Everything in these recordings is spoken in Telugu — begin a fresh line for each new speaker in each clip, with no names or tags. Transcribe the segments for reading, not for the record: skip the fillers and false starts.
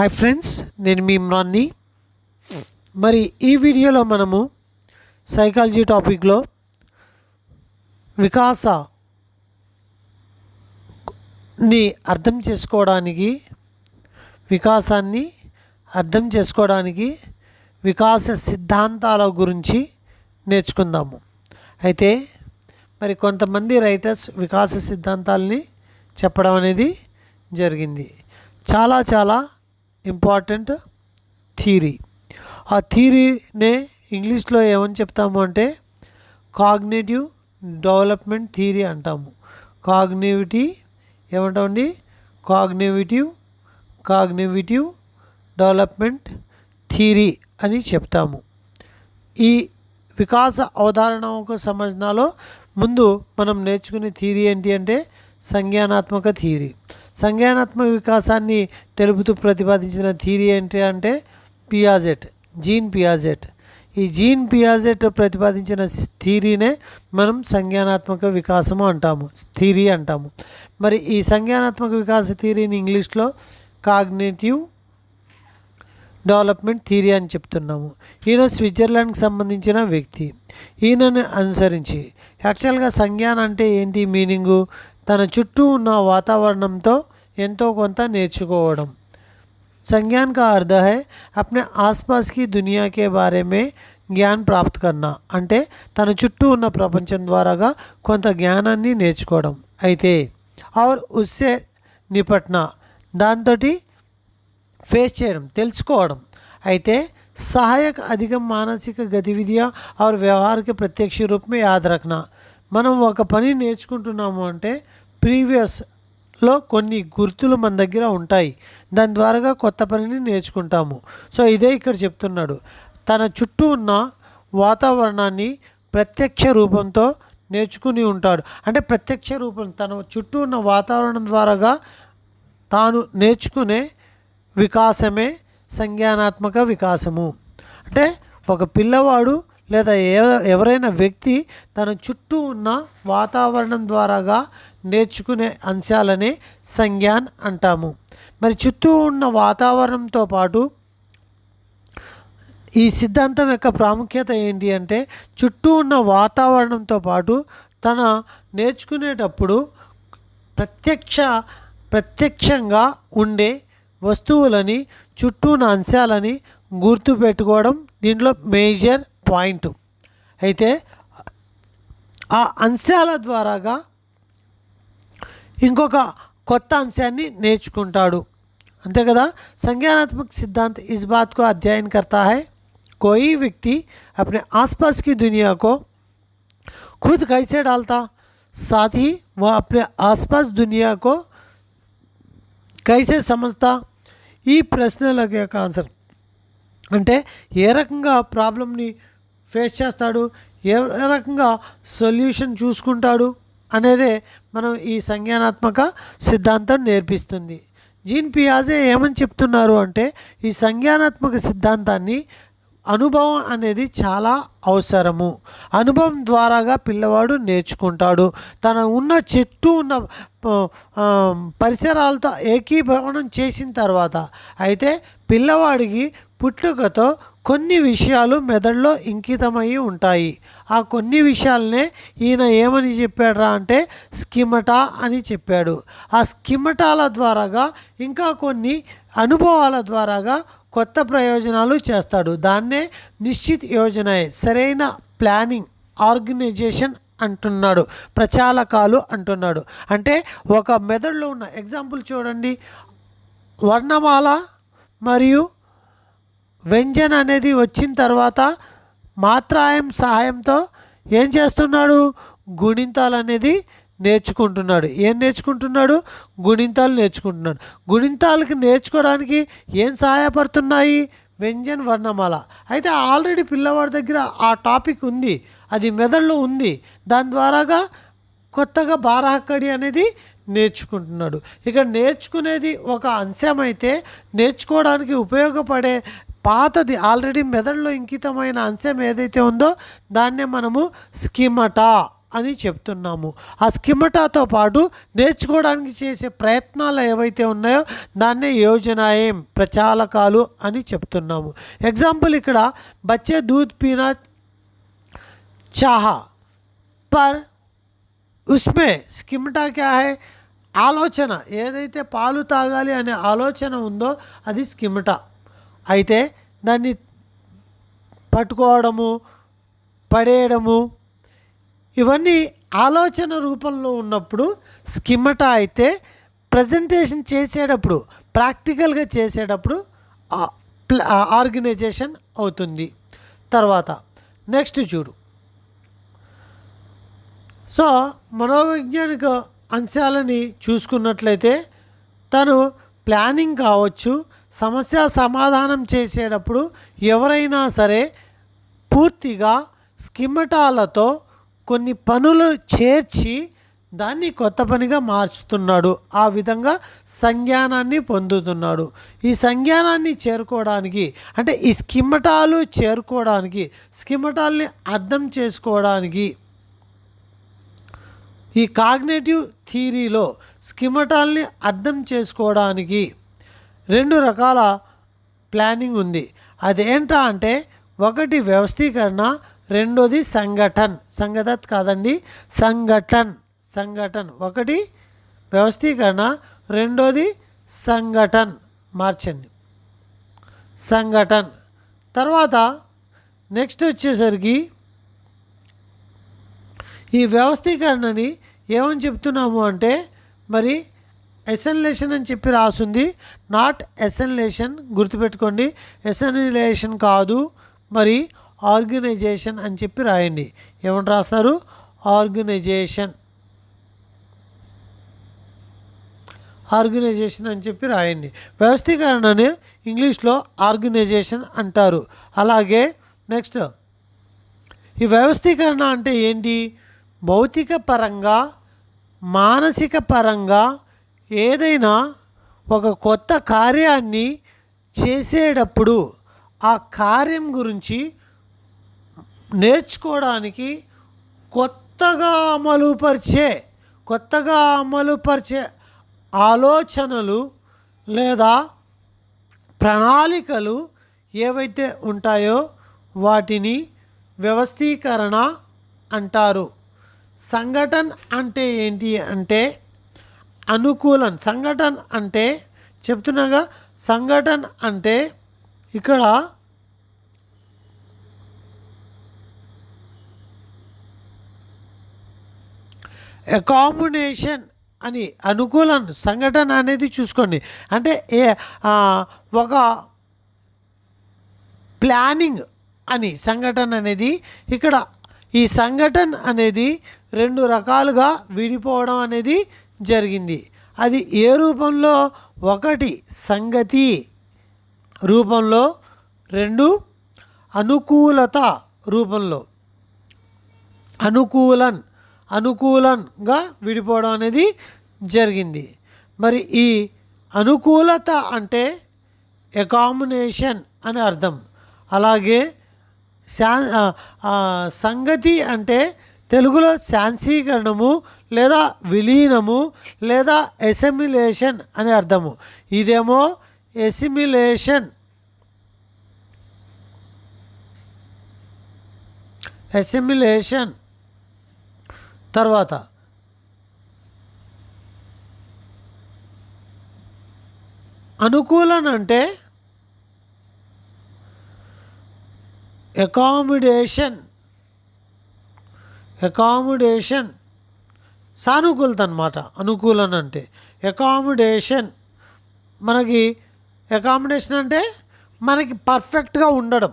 హాయ్ ఫ్రెండ్స్, నేను మీ ఇమ్రాన్ని. మరి ఈ వీడియోలో మనము సైకాలజీ టాపిక్లో వికాసాన్ని అర్థం చేసుకోవడానికి వికాస సిద్ధాంతాల గురించి నేర్చుకుందాము. అయితే మరి కొంతమంది రైటర్స్ వికాస సిద్ధాంతాలని చెప్పడం అనేది జరిగింది. చాలా ఇంపార్టెంట్ థియరీ. ఆ థియరీనే ఇంగ్లీష్లో ఏమని చెప్తాము అంటే కాగ్నిటివ్ డెవలప్మెంట్ థియరీ అంటాము. కాగ్నిటివ్ డెవలప్మెంట్ థియరీ అని చెప్తాము. ఈ వికాస అవధారణకు సంబంధంలో ముందు మనం నేర్చుకునే థియరీ ఏంటి అంటే సంజ్ఞానాత్మక థియరీ. సంజ్ఞానాత్మక వికాసాన్ని తెలుపుతూ ప్రతిపాదించిన థియరీ ఏంటి అంటే జీన్ పియాజెట్. ఈ జీన్ పియాజెట్ ప్రతిపాదించిన థియరీనే మనం సంజ్ఞానాత్మక వికాసము థియరీ అంటాము. మరి ఈ సంజ్ఞానాత్మక వికాస థియరీని ఇంగ్లీష్లో కాగ్నిటివ్ డెవలప్మెంట్ థియరీ అని చెప్తున్నాము. ఈయన స్విట్జర్లాండ్కి సంబంధించిన వ్యక్తి. ఈయనని అనుసరించి యాక్చువల్గా సంజ్ఞానం అంటే ఏంటి మీనింగు? తన చుట్టూ ఉన్న వాతావరణంతో ఎంతో కొంత నేర్చుకోవడం. संज्ञान का अर्थ है अपने आसपास की दुनिया के बारे में జ్ఞాన్ ప్రాప్త్ కన్నా. అంటే తన చుట్టూ ఉన్న ప్రపంచం ద్వారాగా కొంత జ్ఞానాన్ని నేర్చుకోవడం. అయితే ఆర్ ఉస్సే నిపట్నా, దాంతో ఫేస్ చేయడం, తెలుసుకోవడం. అయితే సహాయక అధికం మానసిక గతివిధియ ఆర్ వ్యవహారిక ప్రత్యక్ష రూపమే యాద్ రఖనా. మనం ఒక పని నేర్చుకుంటున్నాము అంటే ప్రీవియస్లో కొన్ని గుర్తులు మన దగ్గర ఉంటాయి. దాని ద్వారాగా కొత్త పనిని నేర్చుకుంటాము. సో ఇదే ఇక్కడ చెప్తున్నాడు. తన చుట్టూ ఉన్న వాతావరణాన్ని ప్రత్యక్ష రూపంతో నేర్చుకుని ఉంటాడు. అంటే ప్రత్యక్ష రూపం, తన చుట్టూ ఉన్న వాతావరణం ద్వారాగా తాను నేర్చుకునే వికాసమే సంజ్ఞానాత్మక వికాసము. అంటే ఒక పిల్లవాడు లేదా ఎవరైనా వ్యక్తి తన చుట్టూ ఉన్న వాతావరణం ద్వారాగా నేర్చుకునే అంశాలనే సంజ్ఞాన్ అంటాము. మరి చుట్టూ ఉన్న వాతావరణంతో పాటు ఈ సిద్ధాంతం యొక్క ప్రాముఖ్యత ఏంటి అంటే చుట్టూ ఉన్న వాతావరణంతో పాటు తన నేర్చుకునేటప్పుడు ప్రత్యక్షంగా ఉండే వస్తువులని, చుట్టూ ఉన్న అంశాలని గుర్తుపెట్టుకోవడం దీంట్లో మేజర్ పాయింట్. అయితే ఆ అంశాల ద్వారాగా ఇంకొక కొత్త అంశాన్ని నేర్చుకుంటాడు. అంతే కదా. సంజ్ञानात्मक सिद्धांत इस बात को अध्ययन करता है कोई व्यक्ति अपने आसपास की दुनिया को खुद कैसे डालता, साथ ही वह अपने आसपास दुनिया को कैसे समझता. ఈ ప్రశ్నలకు యొక్క ఆన్సర్ అంటే ఏ రకంగా ప్రాబ్లమ్ని ఫేస్ చేస్తాడు, ఏ రకంగా సొల్యూషన్ చూసుకుంటాడు అనేదే మనం ఈ సంజ్ఞానాత్మక సిద్ధాంతం నేర్పిస్తుంది. జీన్ పియాజే ఏమని చెప్తున్నారు అంటే ఈ సంజ్ఞానాత్మక సిద్ధాంతాన్ని అనుభవం అనేది చాలా అవసరము. అనుభవం ద్వారాగా పిల్లవాడు నేర్చుకుంటాడు. తన చుట్టూ ఉన్న పరిసరాలతో ఏకీభవనం చేసిన తర్వాత అయితే పిల్లవాడికి పుట్టుకతో కొన్ని విషయాలు మెదడులో ఇంకితమై ఉంటాయి. ఆ కొన్ని విషయాలనే ఈయన ఏమని చెప్పాడురా అంటే స్కిమటా అని చెప్పాడు. ఆ స్కిమటాల ద్వారాగా ఇంకా కొన్ని అనుభవాల ద్వారాగా కొత్త ప్రయోజనాలు చేస్తాడు. దాన్నే నిశ్చిత్ యోజనే, సరైన ప్లానింగ్, ఆర్గనైజేషన్ అంటున్నాడు, ప్రచాలకాలు అంటున్నాడు. అంటే ఒక మెదడులో ఉన్న ఎగ్జాంపుల్ చూడండి, వర్ణమాల మరియు వ్యంజన అనేది వచ్చిన తర్వాత మాత్రాయం సహాయంతో ఏం చేస్తున్నాడు? గుణింతాలు అనేది నేర్చుకుంటున్నాడు. ఏం నేర్చుకుంటున్నాడు? గుణింతాలు నేర్చుకుంటున్నాడు. గుణింతాలకి నేర్చుకోవడానికి ఏం సహాయపడుతున్నాయి? వ్యంజన్, వర్ణమాల. అయితే ఆల్రెడీ పిల్లవాడి దగ్గర ఆ టాపిక్ ఉంది, అది మెదడులో ఉంది. దాని ద్వారాగా కొత్తగా బారాహక్కడి అనేది నేర్చుకుంటున్నాడు. ఇక్కడ నేర్చుకునేది ఒక అంశం అయితే నేర్చుకోవడానికి ఉపయోగపడే పాతది ఆల్రెడీ మెదడులో ఇంకితమైన అంశం ఏదైతే ఉందో దాన్నే మనము స్కిమటా అని చెప్తున్నాము. ఆ స్కిమటాతో పాటు నేర్చుకోవడానికి చేసే ప్రయత్నాలు ఏవైతే ఉన్నాయో దాన్నే యోజనాయేం ప్రచాలకాలు అని చెప్తున్నాము. ఎగ్జాంపుల్ ఇక్కడ బచ్చే దూద్ పీనా చాహా పర్ ఉస్మే స్కిమటా క్యా హై ఆలోచన, ఏదైతే పాలు తాగాలి అనే ఆలోచన ఉందో అది స్కిమటా. అయితే దాన్ని పట్టుకోవడము, పడేయడము ఇవన్నీ ఆలోచన రూపంలో ఉన్నప్పుడు స్కిమటా అయితే ప్రజెంటేషన్ చేసేటప్పుడు, ప్రాక్టికల్గా చేసేటప్పుడు ఆర్గనైజేషన్ అవుతుంది. తర్వాత నెక్స్ట్ చూడు. సో మనోవైజ్ఞానిక అంశాలని చూసుకున్నట్లయితే తను ప్లానింగ్ కావచ్చు, సమస్య సమాధానం చేసేటప్పుడు ఎవరైనా సరే పూర్తిగా స్కిమటాలతో కొన్ని పనులు చేర్చి దాన్ని కొత్త పనిగా మార్చుతున్నాడు. ఆ విధంగా సంజ్ఞానాన్ని పొందుతున్నాడు. ఈ సంజ్ఞానాన్ని చేరుకోవడానికి అంటే ఈ స్కిమటాలు చేరుకోవడానికి, స్కిమటాల్ని అర్థం చేసుకోవడానికి ఈ కాగ్నేటివ్ థియరీలో స్కిమటాల్ని అర్థం చేసుకోవడానికి 2 రకాల ప్లానింగ్ ఉంది. అదేంటా అంటే ఒకటి వ్యవస్థీకరణ, రెండోది సంఘటన్. సంగతత్ కాదండి, సంఘటన్. ఒకటి వ్యవస్థీకరణ, రెండోది సంఘటన్. మార్చండి, సంఘటన్. తర్వాత నెక్స్ట్ వచ్చేసరికి ఈ వ్యవస్థీకరణని ఏమని చెప్తున్నాము అంటే మరి ఎసెన్లేషన్ అని చెప్పి రాసుంది, నాట్ ఎసెన్లేషన్. గుర్తుపెట్టుకోండి, ఎసెన్లేషన్ కాదు, మరి ఆర్గనైజేషన్ అని చెప్పి రాయండి. ఏమని రాస్తారు? ఆర్గనైజేషన్ అని చెప్పి రాయండి. వ్యవస్థీకరణని ఇంగ్లీష్లో ఆర్గనైజేషన్ అంటారు. అలాగే నెక్స్ట్ ఈ వ్యవస్థీకరణ అంటే ఏంటి? భౌతిక పరంగా, మానసిక పరంగా ఏదైనా ఒక కొత్త కార్యాన్ని చేసేటప్పుడు ఆ కార్యం గురించి నేర్చుకోవడానికి కొత్తగా అమలుపరిచే ఆలోచనలు లేదా ప్రణాళికలు ఏవైతే ఉంటాయో వాటిని వ్యవస్థీకరణ అంటారు. సంఘటన అంటే ఏంటి అంటే అనుకూలం. సంఘటన అంటే చెప్తున్నాగా, సంఘటన అంటే ఇక్కడ అకామిడేషన్ అని అనుకూలం. సంఘటన అనేది చూసుకోండి అంటే ఒక ప్లానింగ్ అని సంఘటన అనేది. ఇక్కడ ఈ సంఘటన అనేది 2 రకాలుగా విడిపోవడం అనేది జరిగింది. అది ఏ రూపంలో? ఒకటి సంగతి రూపంలో, 2 అనుకూలత రూపంలో. అనుకూలంగా విడిపోవడం అనేది జరిగింది. మరి ఈ అనుకూలత అంటే అకామిడేషన్ అని అర్థం. అలాగే సంగతి అంటే తెలుగులో శాంసీకరణము లేదా విలీనము లేదా ఎసిమిలేషన్ అని అర్థము. ఇదేమో ఎసిమిలేషన్. తర్వాత అనుకూలం అంటే అకామిడేషన్ సానుకూలత అన్నమాట. అనుకూలం అంటే అకామిడేషన్. మనకి అకామిడేషన్ అంటే మనకి పర్ఫెక్ట్గా ఉండడం.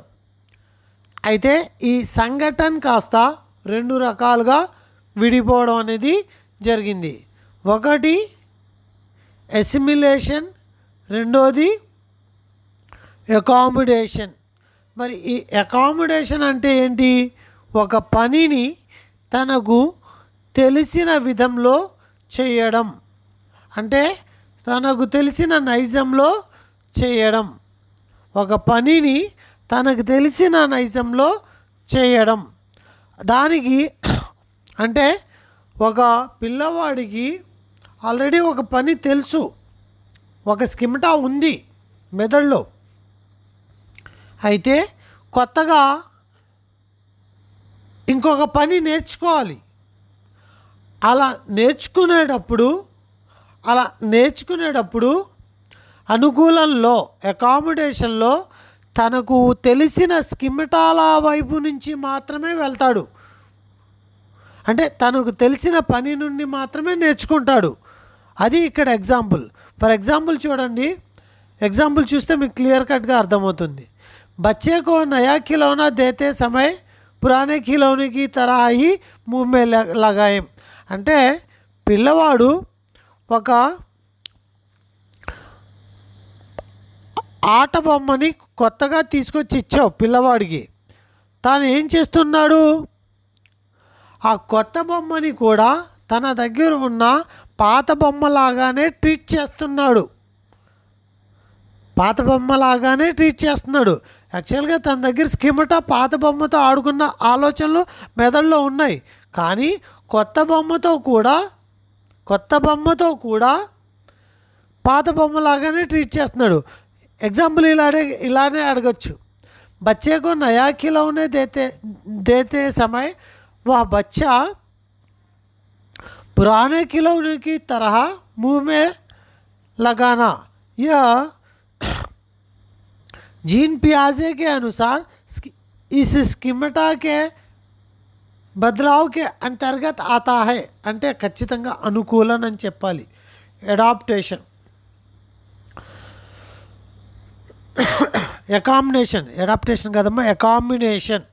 అయితే ఈ సంఘటన కాస్త 2 రకాలుగా విడిపోవడం అనేది జరిగింది. ఒకటి ఎసిమిలేషన్, రెండోది అకామిడేషన్. మరి ఈ అకామిడేషన్ అంటే ఏంటి? ఒక పనిని తనకు తెలిసిన విధంలో చేయడం, అంటే తనకు తెలిసిన నైజంలో చేయడం. ఒక పనిని తనకు తెలిసిన నైజంలో చేయడం. దానికి అంటే ఒక పిల్లవాడికి ఆల్రెడీ ఒక పని తెలుసు, ఒక స్కిమిటా ఉంది మెదడులో. అయితే కొత్తగా ఇంకొక పని నేర్చుకోవాలి. అలా నేర్చుకునేటప్పుడు అనుకూలంలో, అకామిడేషన్లో తనకు తెలిసిన స్కిమిటాల వైపు నుంచి మాత్రమే వెళ్తాడు. అంటే తనకు తెలిసిన పని నుండి మాత్రమే నేర్చుకుంటాడు. అది ఇక్కడ ఎగ్జాంపుల్. ఫర్ ఎగ్జాంపుల్ చూడండి, ఎగ్జాంపుల్ చూస్తే మీకు క్లియర్ కట్గా అర్థమవుతుంది. बच्चे को नया खिलौना देते समय పురాణే ఖిలౌనీకి తరహా హీ ముహ్ మే లగాయం. అంటే పిల్లవాడు ఒక ఆట బొమ్మని కొత్తగా తీసుకొచ్చి ఇచ్చావు పిల్లవాడికి. తాను ఏం చేస్తున్నాడు, ఆ కొత్త బొమ్మని కూడా తన దగ్గర ఉన్న పాత బొమ్మలాగానే ట్రీట్ చేస్తున్నాడు. యాక్చువల్గా తన దగ్గర స్కిమిటా పాత బొమ్మతో ఆడుకున్న ఆలోచనలు మెదడులో ఉన్నాయి. కానీ కొత్త బొమ్మతో కూడా పాత బొమ్మలాగానే ట్రీట్ చేస్తున్నాడు. ఎగ్జాంపుల్ ఇలానే అడగచ్చు. बच्चे को नया खिलौने देते समय वह बच्चा पुराने खिलौने की तरह मुंह में लगाना. यह जीन पियाजे के अनुसार इस स्किमिटा के బదలావ్ కే అంతర్గత్ ఆతా హై. అంటే ఖచ్చితంగా అనుకూలన అని చెప్పాలి. అడాప్టేషన్, అడాప్టేషన్ కదమ్మా, అకామినేషన్.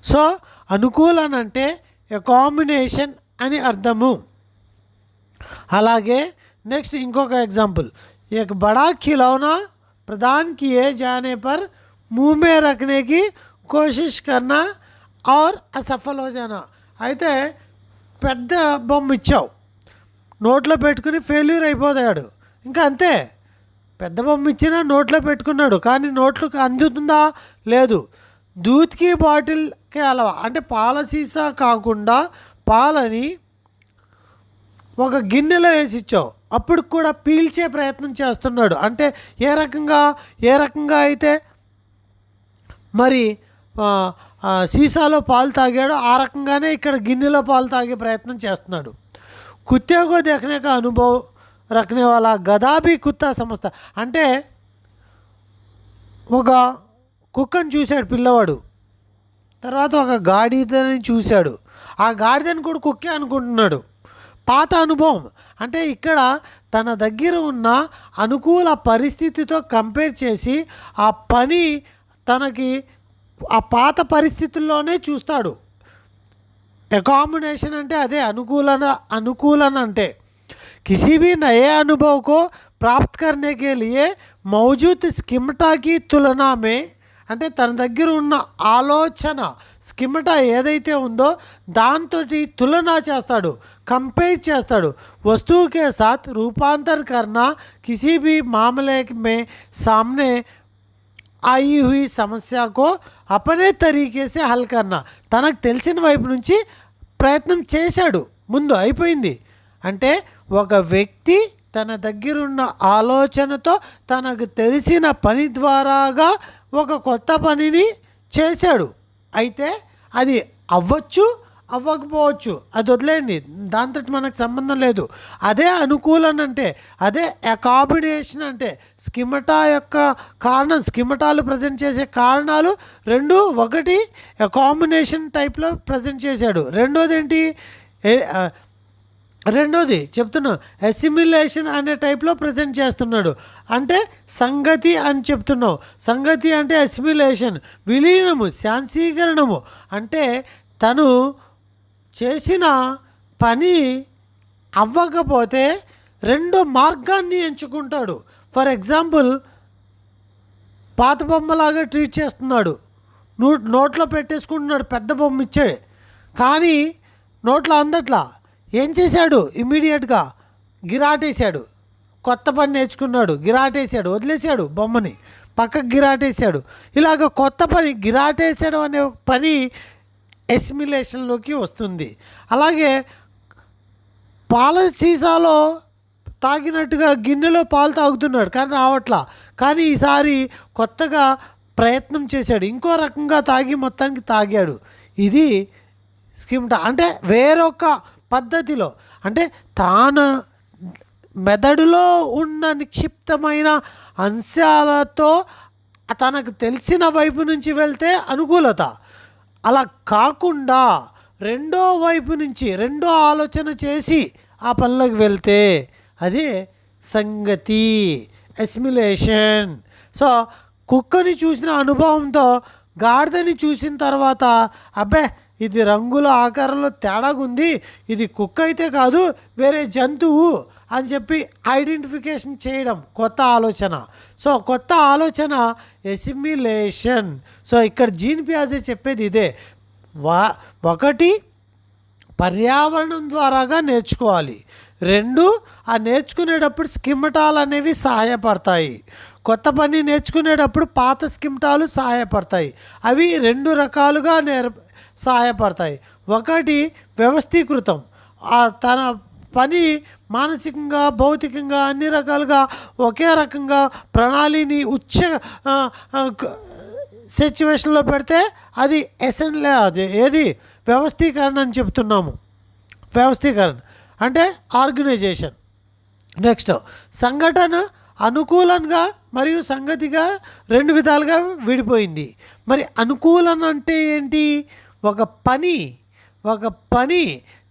సో అనుకూలన అంటే అకామినేషన్ అని అర్థము. అలాగే నెక్స్ట్ ఇంకొక ఎగ్జాంపుల్. एक बड़ा खिलौना प्रदान किए जाने पर मुंह में रखने की कोशिश करना और असफल हो जाना. అయితే పెద్ద బొమ్మ ఇచ్చావు, నోట్లో పెట్టుకుని ఫెయిల్యూర్ అయిపోతాడు. ఇంకా అంతే, పెద్ద బొమ్మ ఇచ్చినా నోట్లో పెట్టుకున్నాడు, కానీ నోట్లోకి అందుతుందా లేదు. దూద్కి బాటిల్కి అలవా. అంటే పాల సీసా కాకుండా పాలని ఒక గిన్నెలో వేసి ఇచ్చావు, అప్పుడు కూడా పీల్చే ప్రయత్నం చేస్తున్నాడు. అంటే ఏ రకంగా అయితే మరి సీసాలో పాలు తాగాడో ఆ రకంగానే ఇక్కడ గిన్నెలో పాలు తాగే ప్రయత్నం చేస్తున్నాడు. కుత్తే కో దేఖనే కా అనుభవ్ రఖనే వాలా గదా భీ కుత్తా సమస్త. అంటే ఒక కుక్కను చూశాడు పిల్లవాడు, తర్వాత ఒక గాడిదని చూశాడు, ఆ గాడిదని కూడా కుక్కే అనుకుంటున్నాడు. పాత అనుభవం అంటే ఇక్కడ తన దగ్గర ఉన్న అనుకూల పరిస్థితితో కంపేర్ చేసి ఆ పని తనకి ఆ పాత పరిస్థితుల్లోనే చూస్తాడు. అకామిడేషన్ అంటే అదే అనుకూలన అంటే किसी भी नए अनुभव को प्राप्त करने के लिए मौजूद स्किमिटा की तुलना में. అంటే తన దగ్గర ఉన్న ఆలోచన స్కిమిటా ఏదైతే ఉందో దాంతో తులన చేస్తాడు, కంపేర్ చేస్తాడు. वस्तु के साथ रूपांतर करना, किसी भी मामले में सामने आई हुई समस्या को अपने तरीके से हल करना. తనకు తెలిసిన వైపు నుంచి ప్రయత్నం చేశాడు, ముందు అయిపోయింది. అంటే ఒక వ్యక్తి తన దగ్గరున్న ఆలోచనతో తనకు తెలిసిన పని ద్వారాగా ఒక కొత్త పనిని చేశాడు. అయితే అది అవ్వచ్చు, అవ్వకపోవచ్చు, అది వదిలేండి, దాంతో మనకు సంబంధం లేదు. అదే అనుకూలన అంటే, అదే అకామిడేషన్ అంటే. స్కిమిటా యొక్క కారణం, స్కిమిటాలు ప్రజెంట్ చేసే కారణాలు రెండు, ఒకటి అకామిడేషన్ టైప్లో ప్రజెంట్ చేశాడు, రెండోది చెప్తున్నా అసిమిలేషన్ అనే టైప్లో ప్రజెంట్ చేస్తున్నాడు. అంటే సంగతి అని చెప్తున్నావు. సంగతి అంటే అసిమిలేషన్, విలీనము, శాంతీకరణము. అంటే తను చేసిన పని అవ్వకపోతే రెండో మార్గాన్ని ఎంచుకుంటాడు. ఫర్ ఎగ్జాంపుల్, పాత బొమ్మలాగా ట్రీట్ చేస్తున్నాడు, నోట్లో పెట్టేసుకుంటున్నాడు, పెద్ద బొమ్మ ఇచ్చాడు, కానీ నోట్లో అందట్లా. ఏం చేశాడు, ఇమ్మీడియట్గా గిరాటేశాడు. కొత్త పని నేర్చుకున్నాడు, గిరాటేశాడు, వదిలేశాడు బొమ్మని, పక్కకు గిరాటేశాడు. ఇలాగ కొత్త పని గిరాటేసాడు అనే పని ఎసిమిలేషన్లోకి వస్తుంది. అలాగే పాల సీసాలో తాగినట్టుగా గిన్నెలో పాలు తాగుతున్నాడు కానీ రావట్లా. కానీ ఈసారి కొత్తగా ప్రయత్నం చేశాడు, ఇంకో రకంగా తాగి మొత్తానికి తాగాడు. ఇది స్కిమ్టా అంటే వేరొక పద్ధతిలో, అంటే తాను మెదడులో ఉన్న నిక్షిప్తమైన అంశాలతో తనకు తెలిసిన వైపు నుంచి వెళ్తే అనుకూలత, అలా కాకుండా రెండో వైపు నుంచి రెండో ఆలోచన చేసి ఆ పనులకు వెళ్తే అదే సంగతి, ఎసిమిలేషన్. సో కుక్కని చూసిన అనుభవంతో గాడిదని చూసిన తర్వాత అబ్బే ఇది రంగుల ఆకారంలో తేడాగా ఉంది, ఇది కుక్క అయితే కాదు వేరే జంతువు అని చెప్పి ఐడెంటిఫికేషన్ చేయడం కొత్త ఆలోచన. సో కొత్త ఆలోచన ఎసిమిలేషన్. సో ఇక్కడ జీన్ పియాజే చెప్పేది ఇదే. ఒకటి పర్యావరణం ద్వారాగా నేర్చుకోవాలి, రెండు ఆ నేర్చుకునేటప్పుడు స్కిమ్టాలు అనేవి సహాయపడతాయి. కొత్త పని నేర్చుకునేటప్పుడు పాత స్కిమ్టాలు సహాయపడతాయి. అవి రెండు రకాలుగా సహాయపడతాయి. ఒకటి వ్యవస్థీకృతం, తన పని మానసికంగా భౌతికంగా అన్ని రకాలుగా ఒకే రకంగా ప్రణాళిని సిచ్యువేషన్లో పెడితే అది అది ఏది వ్యవస్థీకరణ అని చెప్తున్నాము. వ్యవస్థీకరణ అంటే ఆర్గనైజేషన్. నెక్స్ట్ సంఘటన అనుకూలంగా మరియు సంగతిగా రెండు విధాలుగా విడిపోయింది. మరి అనుకూలన అంటే ఏంటి? ఒక పని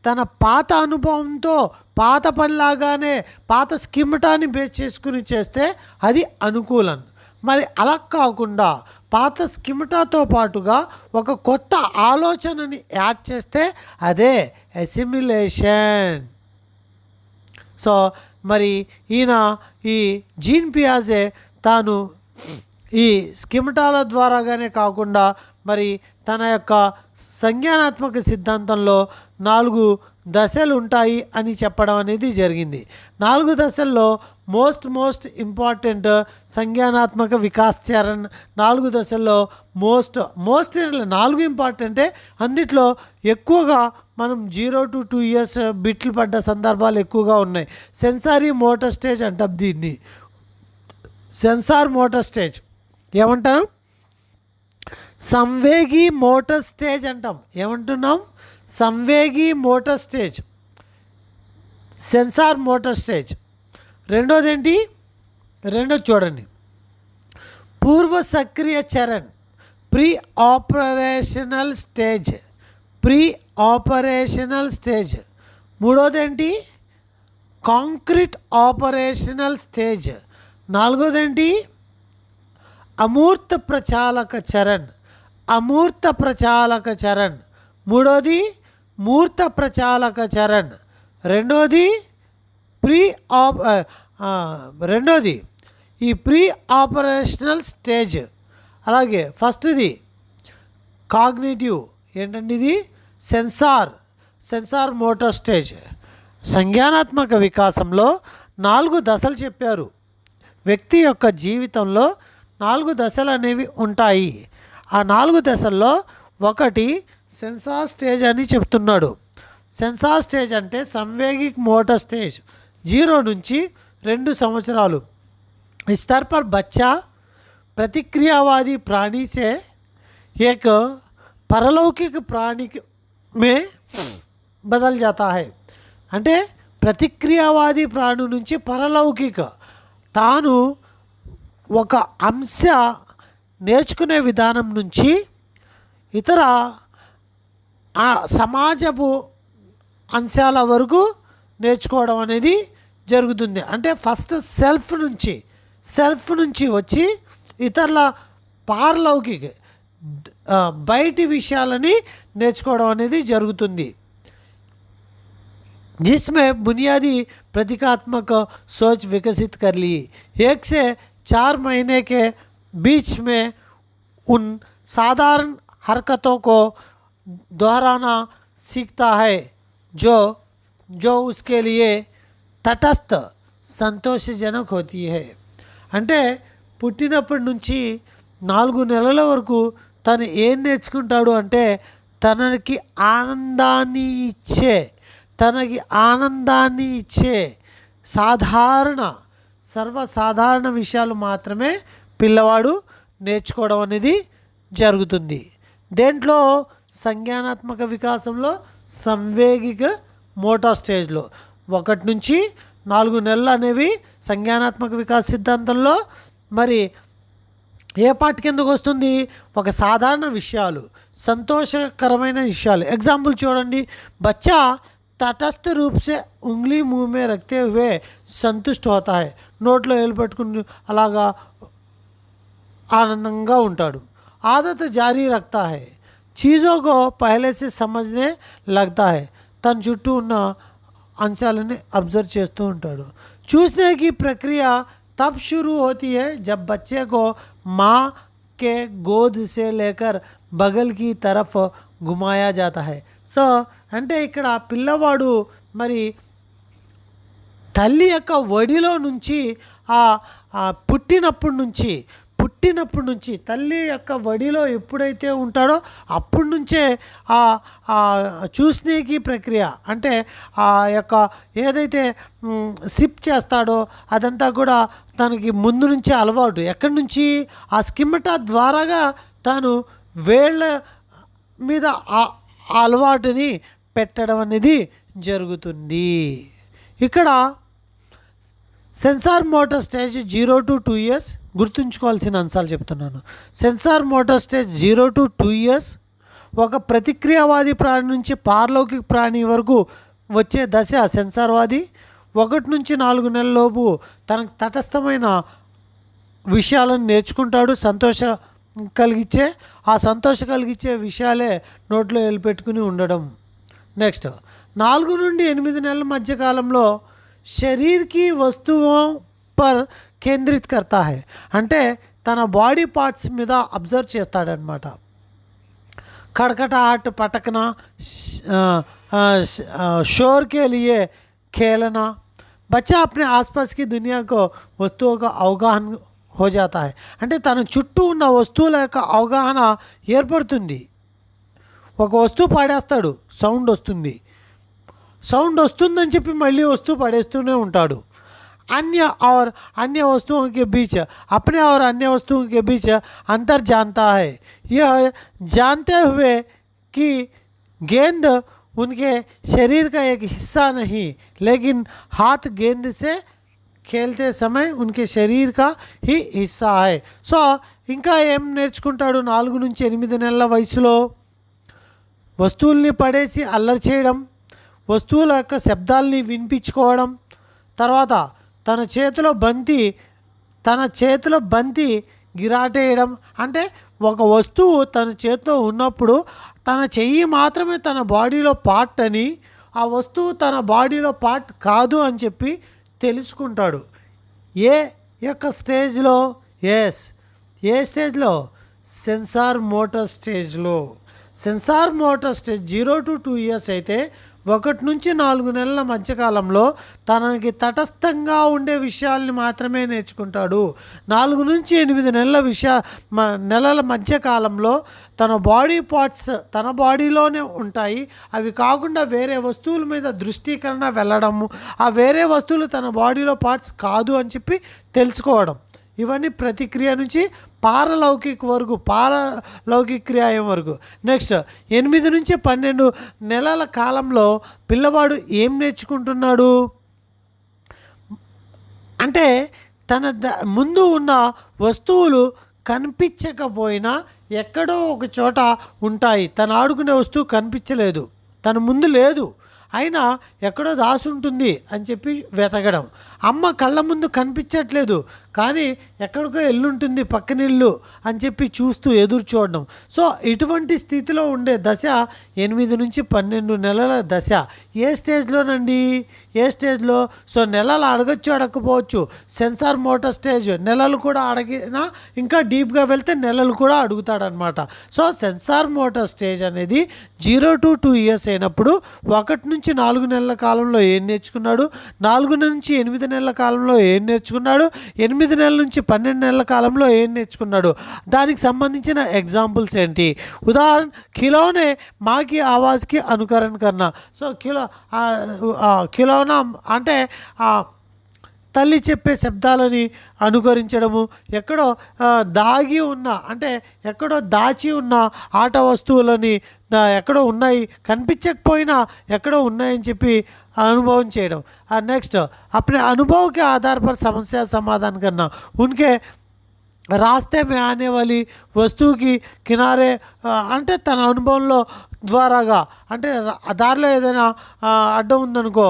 తన పాత అనుభవంతో పాత పనిలాగానే పాత స్కిమ్టాన్ని బేస్ చేసుకుని చేస్తే అది అనుకూలం. మరి అలా కాకుండా పాత స్కిమ్టాతో పాటుగా ఒక కొత్త ఆలోచనని యాడ్ చేస్తే అదే ఎసిమిలేషన్. సో మరి ఈ జీన్ పియాజే తాను ఈ స్కిమ్టాల ద్వారాగానే కాకుండా మరి తన యొక్క సంజ్ఞానాత్మక సిద్ధాంతంలో 4 దశలు ఉంటాయి అని చెప్పడం అనేది జరిగింది. 4 దశల్లో మోస్ట్ ఇంపార్టెంట్ సంజ్ఞానాత్మక వికాస్ చరణ్. 4 దశల్లో మోస్ట్ 4 ఇంపార్టెంటే. అందుట్లో ఎక్కువగా మనం 0 to 2 years బిట్లు పడ్డ సందర్భాలు ఎక్కువగా ఉన్నాయి. సెన్సారీ మోటార్ స్టేజ్ అంటాం దీన్ని. సెన్సార్ మోటార్ స్టేజ్ ఏమంటాం? సంవేగి మోటార్ స్టేజ్ అంటాం. ఏమంటున్నాం? సంవేగి motor stage, sensor motor stage. రెండోది ఏంటి? రెండోది చూడండి, పూర్వ సక్రియ చరణ్, pre operational stage. Pre operational stage. మూడోది ఏంటి? Concrete operational stage. నాలుగోది ఏంటి? అమూర్త ప్రచాలక చరణ్. అమూర్త ప్రచాలక చరణ్. మూడోది మూర్త ప్రచాలక చరణ్. రెండోది ఈ ప్రీ ఆపరేషనల్ స్టేజ్. అలాగే ఫస్ట్ది కాగ్నిటివ్ ఏంటండి? ఇది సెన్సార్ మోటార్ స్టేజ్. సంజ్ఞానాత్మక వికాసంలో 4 దశలు చెప్పారు. వ్యక్తి యొక్క జీవితంలో 4 దశలు అనేవి ఉంటాయి. ఆ 4 దశల్లో ఒకటి సెన్సార్ స్టేజ్ అని చెప్తున్నాడు. సెన్సార్ స్టేజ్ అంటే సంవేగిక్ మోటార్ స్టేజ్. 0 నుంచి 2 సంవత్సరాలు. इस स्तर पर बच्चा प्रतिक्रियावादी प्राणी से एक परलौकिक प्राणी में बदल जाता है. అంటే ప్రతిక్రియావాది ప్రాణి నుంచి పరలౌకిక, తాను ఒక అంశ నేర్చుకునే విధానం నుంచి ఇతర సమాజపు అంశాల వరకు నేర్చుకోవడం అనేది జరుగుతుంది. అంటే ఫస్ట్ సెల్ఫ్ నుంచి వచ్చి ఇతరుల పారలౌకిక బయటి విషయాలని నేర్చుకోవడం అనేది జరుగుతుంది. जिसमें बुनियादी प्रतीकात्मक सोच विकसित कर ली. 1 से 4 महीने के बीच में उन साधारण हरकतों को दोहराना सीखता है जो उसके लिए तटस्थ సంతోషజనక होती है. అంటే పుట్టినప్పటి నుంచి 4 నెలల వరకు తను ఏం నేర్చుకుంటాడు అంటే తనకి ఆనందాన్ని ఇచ్చే సర్వసాధారణ విషయాలు మాత్రమే పిల్లవాడు నేర్చుకోవడం అనేది జరుగుతుంది. దేంట్లో? సంజ్ఞానాత్మక వికాసంలో, సంవేగిక మోటార్ స్టేజ్లో 1 నుంచి 4 నెలలు అనేవి సంజ్ఞానాత్మక వికాస సిద్ధాంతంలో. మరి ఏ పార్ట్ కిందకు వస్తుంది? ఒక సాధారణ విషయాలు, సంతోషకరమైన విషయాలు. ఎగ్జాంపుల్ చూడండి. బచ్చా తటస్థ రూప్ సే ఉంగ్లీ मुंह में रखते हुए संतुष्ट होता है. నోట్లో ఏలు పెట్టుకుని అలాగా ఆనందంగా ఉంటాడు. आदत जारी रखता है. चीज़ों को पहले से समझने लगता है. తన చుట్టూ ఉన్న అంశాలని అబ్జర్వ్ చేస్తూ ఉంటాడు. చూసనే की प्रक्रिया तब शुरू होती है जब बच्चे को माँ के गोद से लेकर बगल की तरफ घुमाया जाता है. సో అంటే ఇక్కడ పిల్లవాడు మరి తల్లి యొక్క ఒడిలో నుంచి పుట్టినప్పటి నుంచి తల్లి యొక్క ఒడిలో ఎప్పుడైతే ఉంటాడో అప్పటి నుంచే చూస్నేకి ప్రక్రియ అంటే ఆ యొక్క ఏదైతే సిప్ చేస్తాడో అదంతా కూడా తనకి ముందు నుంచే అలవాటు. ఎక్కడి నుంచి? ఆ స్కిమ్మటా ద్వారాగా తాను వేళ్ళ మీద అలవాటుని పెట్టడం అనేది జరుగుతుంది. ఇక్కడ sensor motor stage 0 to 2 years. గుర్తుంచుకోవాల్సిన అంశాలు చెప్తున్నాను. Sensor motor stage 0 to 2 years ఒక ప్రతిక్రియావాది ప్రాణి నుంచి పారలౌకిక ప్రాణి వరకు వచ్చే దశ సెన్సార్వాది. 1 నుంచి 4 నెలల లోపు తనకు తటస్థమైన విషయాలను నేర్చుకుంటాడు. సంతోషం కలిగించే విషయాలే నోట్లో పెట్టుకుని ఉండడం. నెక్స్ట్ 4 నుండి 8 నెలల మధ్య కాలంలో శరీర్కి వస్తువు పర్ కేంద్రిత్ కర్తా హై అంటే తన బాడీ పార్ట్స్ మీద అబ్జర్వ్ చేస్తాడనమాట. खड़खड़ाहट पटकना, शोर के लिए खेलना. बच्चा अपने आसपास की दुनिया को वस्तुओं का అవగాహన हो जाता है. అంటే తన చుట్టూ ఉన్న వస్తువుల యొక్క అవగాహన ఏర్పడుతుంది. ఒక వస్తువు పాడేస్తాడు, సౌండ్ వస్తుందని చెప్పి మళ్ళీ వస్తువు పడేస్తూనే ఉంటాడు. अन्य वस्तुओं के बीच अपने और अन्य वस्तुओं के बीच अंतर जानता है. यह जानते हुए कि गेंद उनके शरीर का एक हिस्सा नहीं लेकिन हाथ गेंद से खेलते समय उनके शरीर का ही हिस्सा है. సో ఇంకా ఏం నేర్చుకుంటాడు? 4 నుంచి 8 నెలల వయసులో వస్తువుల్ని పడేసి అల్లరి చేయడం, వస్తువుల యొక్క శబ్దాల్ని వినిపించుకోవడం, తర్వాత తన చేతిలో బంతి గిరాటేయడం. అంటే ఒక వస్తువు తన చేతిలో ఉన్నప్పుడు తన చెయ్యి మాత్రమే తన బాడీలో పార్ట్ అని, ఆ వస్తువు తన బాడీలో పార్ట్ కాదు అని చెప్పి తెలుసుకుంటాడు. ఏ స్టేజ్లో? ఏ స్టేజ్లో? సెన్సార్ మోటార్ స్టేజ్లో. Sensor motor stage 0 to 2 years అయితే 1 నుంచి 4 నెలల మధ్యకాలంలో తనకి తటస్థంగా ఉండే విషయాల్ని మాత్రమే నేర్చుకుంటాడు. 4 నుంచి 8 నెలల మధ్యకాలంలో తన బాడీ పార్ట్స్ తన బాడీలోనే ఉంటాయి. అవి కాకుండా వేరే వస్తువుల మీద దృష్టీకరణ వెళ్ళడము, ఆ వేరే వస్తువులు తన బాడీలో పార్ట్స్ కాదు అని చెప్పి తెలుసుకోవడం. ఇవన్నీ ప్రతిక్రియ నుంచి పారలౌకిక క్రియాయం వరకు. నెక్స్ట్ 8 నుంచి 12 నెలల కాలంలో పిల్లవాడు ఏం నేర్చుకుంటున్నాడు అంటే తన ముందు ఉన్న వస్తువులు కనిపించకపోయినా ఎక్కడో ఒక చోట ఉంటాయి. తను ఆడుకునే వస్తువు కనిపించలేదు, తన ముందు లేదు, అయినా ఎక్కడో దాసి ఉంటుంది అని చెప్పి వెతకడం. అమ్మ కళ్ళ ముందు కనిపించట్లేదు కానీ ఎక్కడికో ఎల్లుంటుంది పక్కనిల్లు అని చెప్పి చూస్తూ ఎదురు చూడడం. సో ఇటువంటి స్థితిలో ఉండే దశ 8 నుంచి 12 నెలల దశ. ఏ స్టేజ్లోనండి? సో నెలలు అడగకపోవచ్చు. సెన్సార్ మోటార్ స్టేజ్ నెలలు కూడా అడిగినా ఇంకా డీప్గా వెళ్తే నెలలు కూడా అడుగుతాడనమాట. సో సెన్సార్ మోటార్ స్టేజ్ అనేది 0 to 2 years అయినప్పుడు 1 నుంచి 4 నెలల కాలంలో ఏం నేర్చుకున్నాడు, 4 నుంచి 8 నెలల కాలంలో ఏం నేర్చుకున్నాడు, 8 8 నెలల నుంచి 12 నెలల కాలంలో ఏం నేర్చుకున్నాడు, దానికి సంబంధించిన ఎగ్జాంపుల్స్ ఏంటి? ఉదాహరణ ఖిలోనే మాకి ఆవాజ్కి అనుకరణ కన్నా. సో ఖిలోనా అంటే తల్లి చెప్పే శబ్దాలని అనుకరించడము, ఎక్కడో దాగి ఉన్న అంటే ఎక్కడో దాచి ఉన్న ఆట వస్తువులని ఎక్కడో ఉన్నాయి కనిపించకపోయినా ఎక్కడో ఉన్నాయని చెప్పి अनुभव చేయడం. నెక్స్ట్ अपने अनुभव के आधार पर समस्या समाधान करना, उनके రాస్తే మే ఆనే వాली వస్తువుకి కినారే అంటే తన అనుభవంలో ద్వారాగా అంటే దారిలో ఏదైనా అడ్డం ఉందనుకో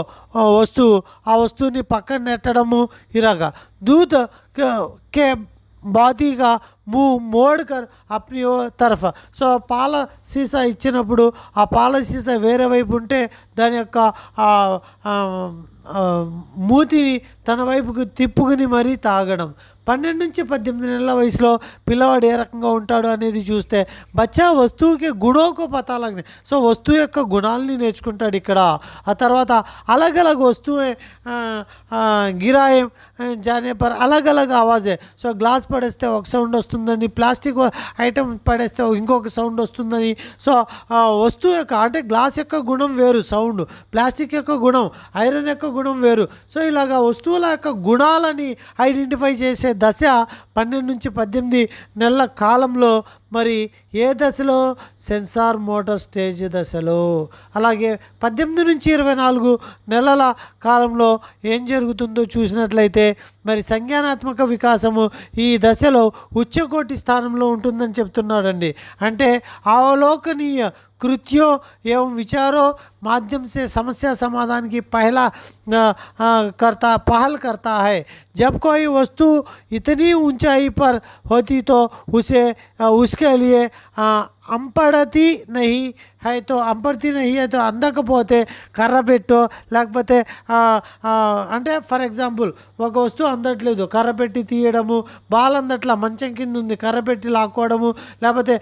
వస్తువు, ఆ వస్తువుని పక్కన నెట్టడము ఇలాగా. दूध के బాతీ का मुँह मोड़ कर अपनी तरफ. సో పాల సీసా ఇచ్చినప్పుడు ఆ పాల సీసా వేరే వైపు ఉంటే దాని యొక్క మూతిని తన వైపుకు తిప్పుకుని మరీ తాగడం. 12 నుంచి 18 నెలల వయసులో పిల్లవాడు ఏ రకంగా ఉంటాడు అనేది చూస్తే బచ్చా వస్తువుకి గుణోకు పతా లగ్నే. సో వస్తువు యొక్క గుణాలని నేర్చుకుంటాడు ఇక్కడ. ఆ తర్వాత अलग अलग వస్తువే గిరాయే జానే పర్ अलग अलग ఆవాజే. సో గ్లాస్ పడేస్తే ఒక సౌండ్ వస్తుందని, ప్లాస్టిక్ ఐటమ్ పడేస్తే ఇంకొక సౌండ్ వస్తుందని. సో వస్తువు యొక్క అంటే గ్లాస్ యొక్క గుణం వేరు సౌండ్, ప్లాస్టిక్ యొక్క గుణం, ఐరన్ యొక్క గుణం వేరు. సో ఇలాగా వస్తువుల యొక్క గుణాలని ఐడెంటిఫై చేసే దశ 12 నుంచి 18 నెలల కాలంలో. మరి ఏ దశలో? సెన్సార్ మోటార్ స్టేజ్ దశలో. అలాగే 18 నుంచి 24 నెలల కాలంలో ఏం జరుగుతుందో చూసినట్లయితే మరి సంజ్ఞానాత్మక వికాసము ఈ దశలో ఉచ్చకోటి స్థానంలో ఉంటుందని చెప్తున్నాడండి. అంటే అవలోకనీయ कृत्यों एवं विचारों माध्यम से समस्या समाधान की पहल करता है. जब कोई वस्तु इतनी ऊंचाई पर होती तो उसके लिए अंपड़ती नहीं है तो అందకపోతే కర్ర పెట్టో లేకపోతే అంటే ఫర్ ఎగ్జాంపుల్ ఒక వస్తువు అందట్లేదు, కర్ర పెట్టి తీయడము, బాల్ అందట్లా మంచం కింద ఉంది కర్ర పెట్టి లాక్కోవడము, లేకపోతే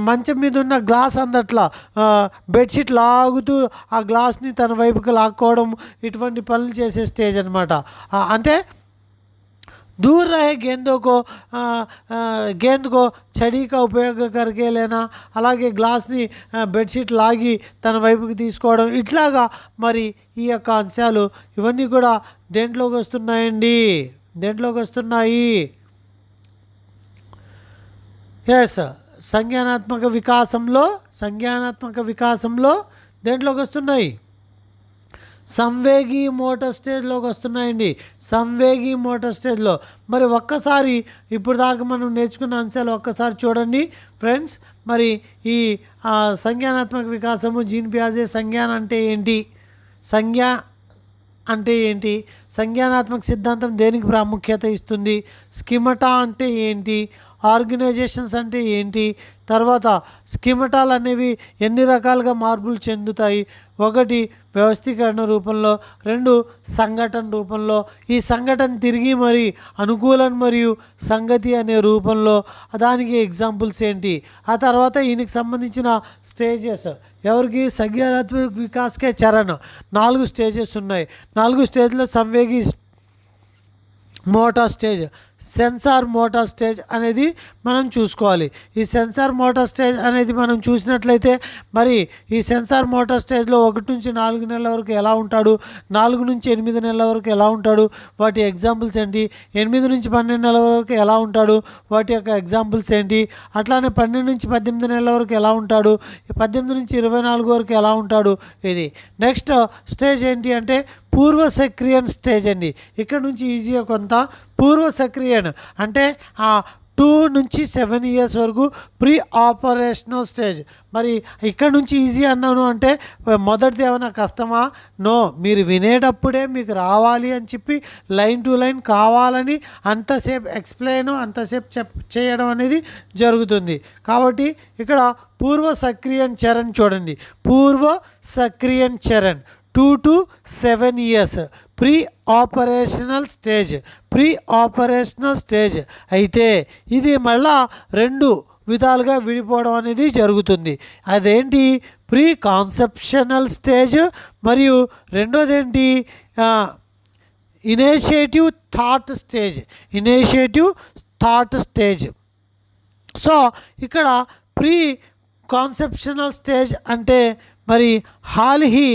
మంచం మీద ఉన్న గ్లాస్ అందట్లా బెడ్షీట్ లాగుతూ ఆ గ్లాస్ని తన వైపుకి లాక్కోవడం, ఇటువంటి పనులు చేసే స్టేజ్ అనమాట. అంటే दूर रहे गेंद को छड़ी का उपयोग करके लेना, అలాగే గ్లాస్ని బెడ్షీట్ లాగి తన వైపుకి తీసుకోవడం, ఇట్లాగా మరి ఈ యొక్క అంశాలు ఇవన్నీ కూడా దేంట్లోకి వస్తున్నాయి. ఎస్ సంజ్ఞానాత్మక వికాసంలో దేంట్లోకి వస్తున్నాయి? సంవేగి మోటార్ స్టేజ్లోకి వస్తున్నాయండి. సంవేగి మోటార్ స్టేజ్లో మరి ఒక్కసారి ఇప్పుడు దాకా మనం నేర్చుకున్న అంశాలు ఒక్కసారి చూడండి ఫ్రెండ్స్. మరి ఈ సంజ్ఞానాత్మక వికాసము జీన్ పియాజే సంజ్ఞాన అంటే ఏంటి, సంజ్ఞానాత్మక సిద్ధాంతం దేనికి ప్రాముఖ్యత ఇస్తుంది, స్కిమటా అంటే ఏంటి, ఆర్గనైజేషన్స్ అంటే ఏంటి, తర్వాత స్కిమటాలు అనేవి ఎన్ని రకాలుగా మార్పులు చెందుతాయి, 1 వ్యవస్థీకరణ రూపంలో, 2 సంఘటన రూపంలో, ఈ సంఘటన తిరిగి మరి అనుకూలం మరియు సంగతి అనే రూపంలో, దానికి ఎగ్జాంపుల్స్ ఏంటి, ఆ తర్వాత ఈయనకి సంబంధించిన స్టేజెస్ ఎవరికి సంజ్ఞానాత్మక వికాస్కే చరణ్ 4 స్టేజెస్ ఉన్నాయి. 4 స్టేజ్లో సంవేగి motor stage, sensor motor stage అనేది మనం చూసుకోవాలి. ఈ సెన్సార్ మోటార్ స్టేజ్ అనేది మనం చూసినట్లయితే మరి ఈ సెన్సార్ మోటార్ స్టేజ్లో 1 నుంచి 4 నెలల వరకు ఎలా ఉంటాడు, 4 నుంచి 8 నెలల వరకు ఎలా ఉంటాడు, వాటి ఎగ్జాంపుల్స్ ఏంటి, 8 నుంచి 12 నెలల వరకు ఎలా ఉంటాడు, వాటి యొక్క ఎగ్జాంపుల్స్ ఏంటి, అట్లానే 12 నుంచి 18 నెలల వరకు ఎలా ఉంటాడు, 18 నుంచి 24 వరకు ఎలా ఉంటాడు. ఇది నెక్స్ట్ స్టేజ్ ఏంటి అంటే పూర్వ సక్రియన్ స్టేజ్ అండి. ఇక్కడ నుంచి ఈజీగా కొంత పూర్వ సక్రియన్ అంటే 2 నుంచి 7 ఇయర్స్ వరకు ప్రీ ఆపరేషనల్ స్టేజ్. మరి ఇక్కడ నుంచి ఈజీ అన్నాను అంటే మొదటిది ఏమైనా కష్టమా? నో, మీరు వినేటప్పుడే మీకు రావాలి అని చెప్పి లైన్ టు లైన్ కావాలని అంతసేపు ఎక్స్ప్లెయిన్ అంతసేపు చేయడం అనేది జరుగుతుంది. కాబట్టి ఇక్కడ పూర్వ సక్రియన్ చరణ్ చూడండి, పూర్వ సక్రియన్ చరణ్ 2 to 7 years pre operational stage అయితే ఇది మళ్ళా 2 విధాలుగా విడిపోవడం అనేది జరుగుతుంది. అదేంటి? ప్రీ కాన్సెప్షనల్ స్టేజ్ మరియు రెండోది ఏంటి ఇనిషియేటివ్ థాట్ స్టేజ్. సో ఇక్కడ ప్రీ कॉन्सेप्शनल स्टेज అంటే మరి हाल ही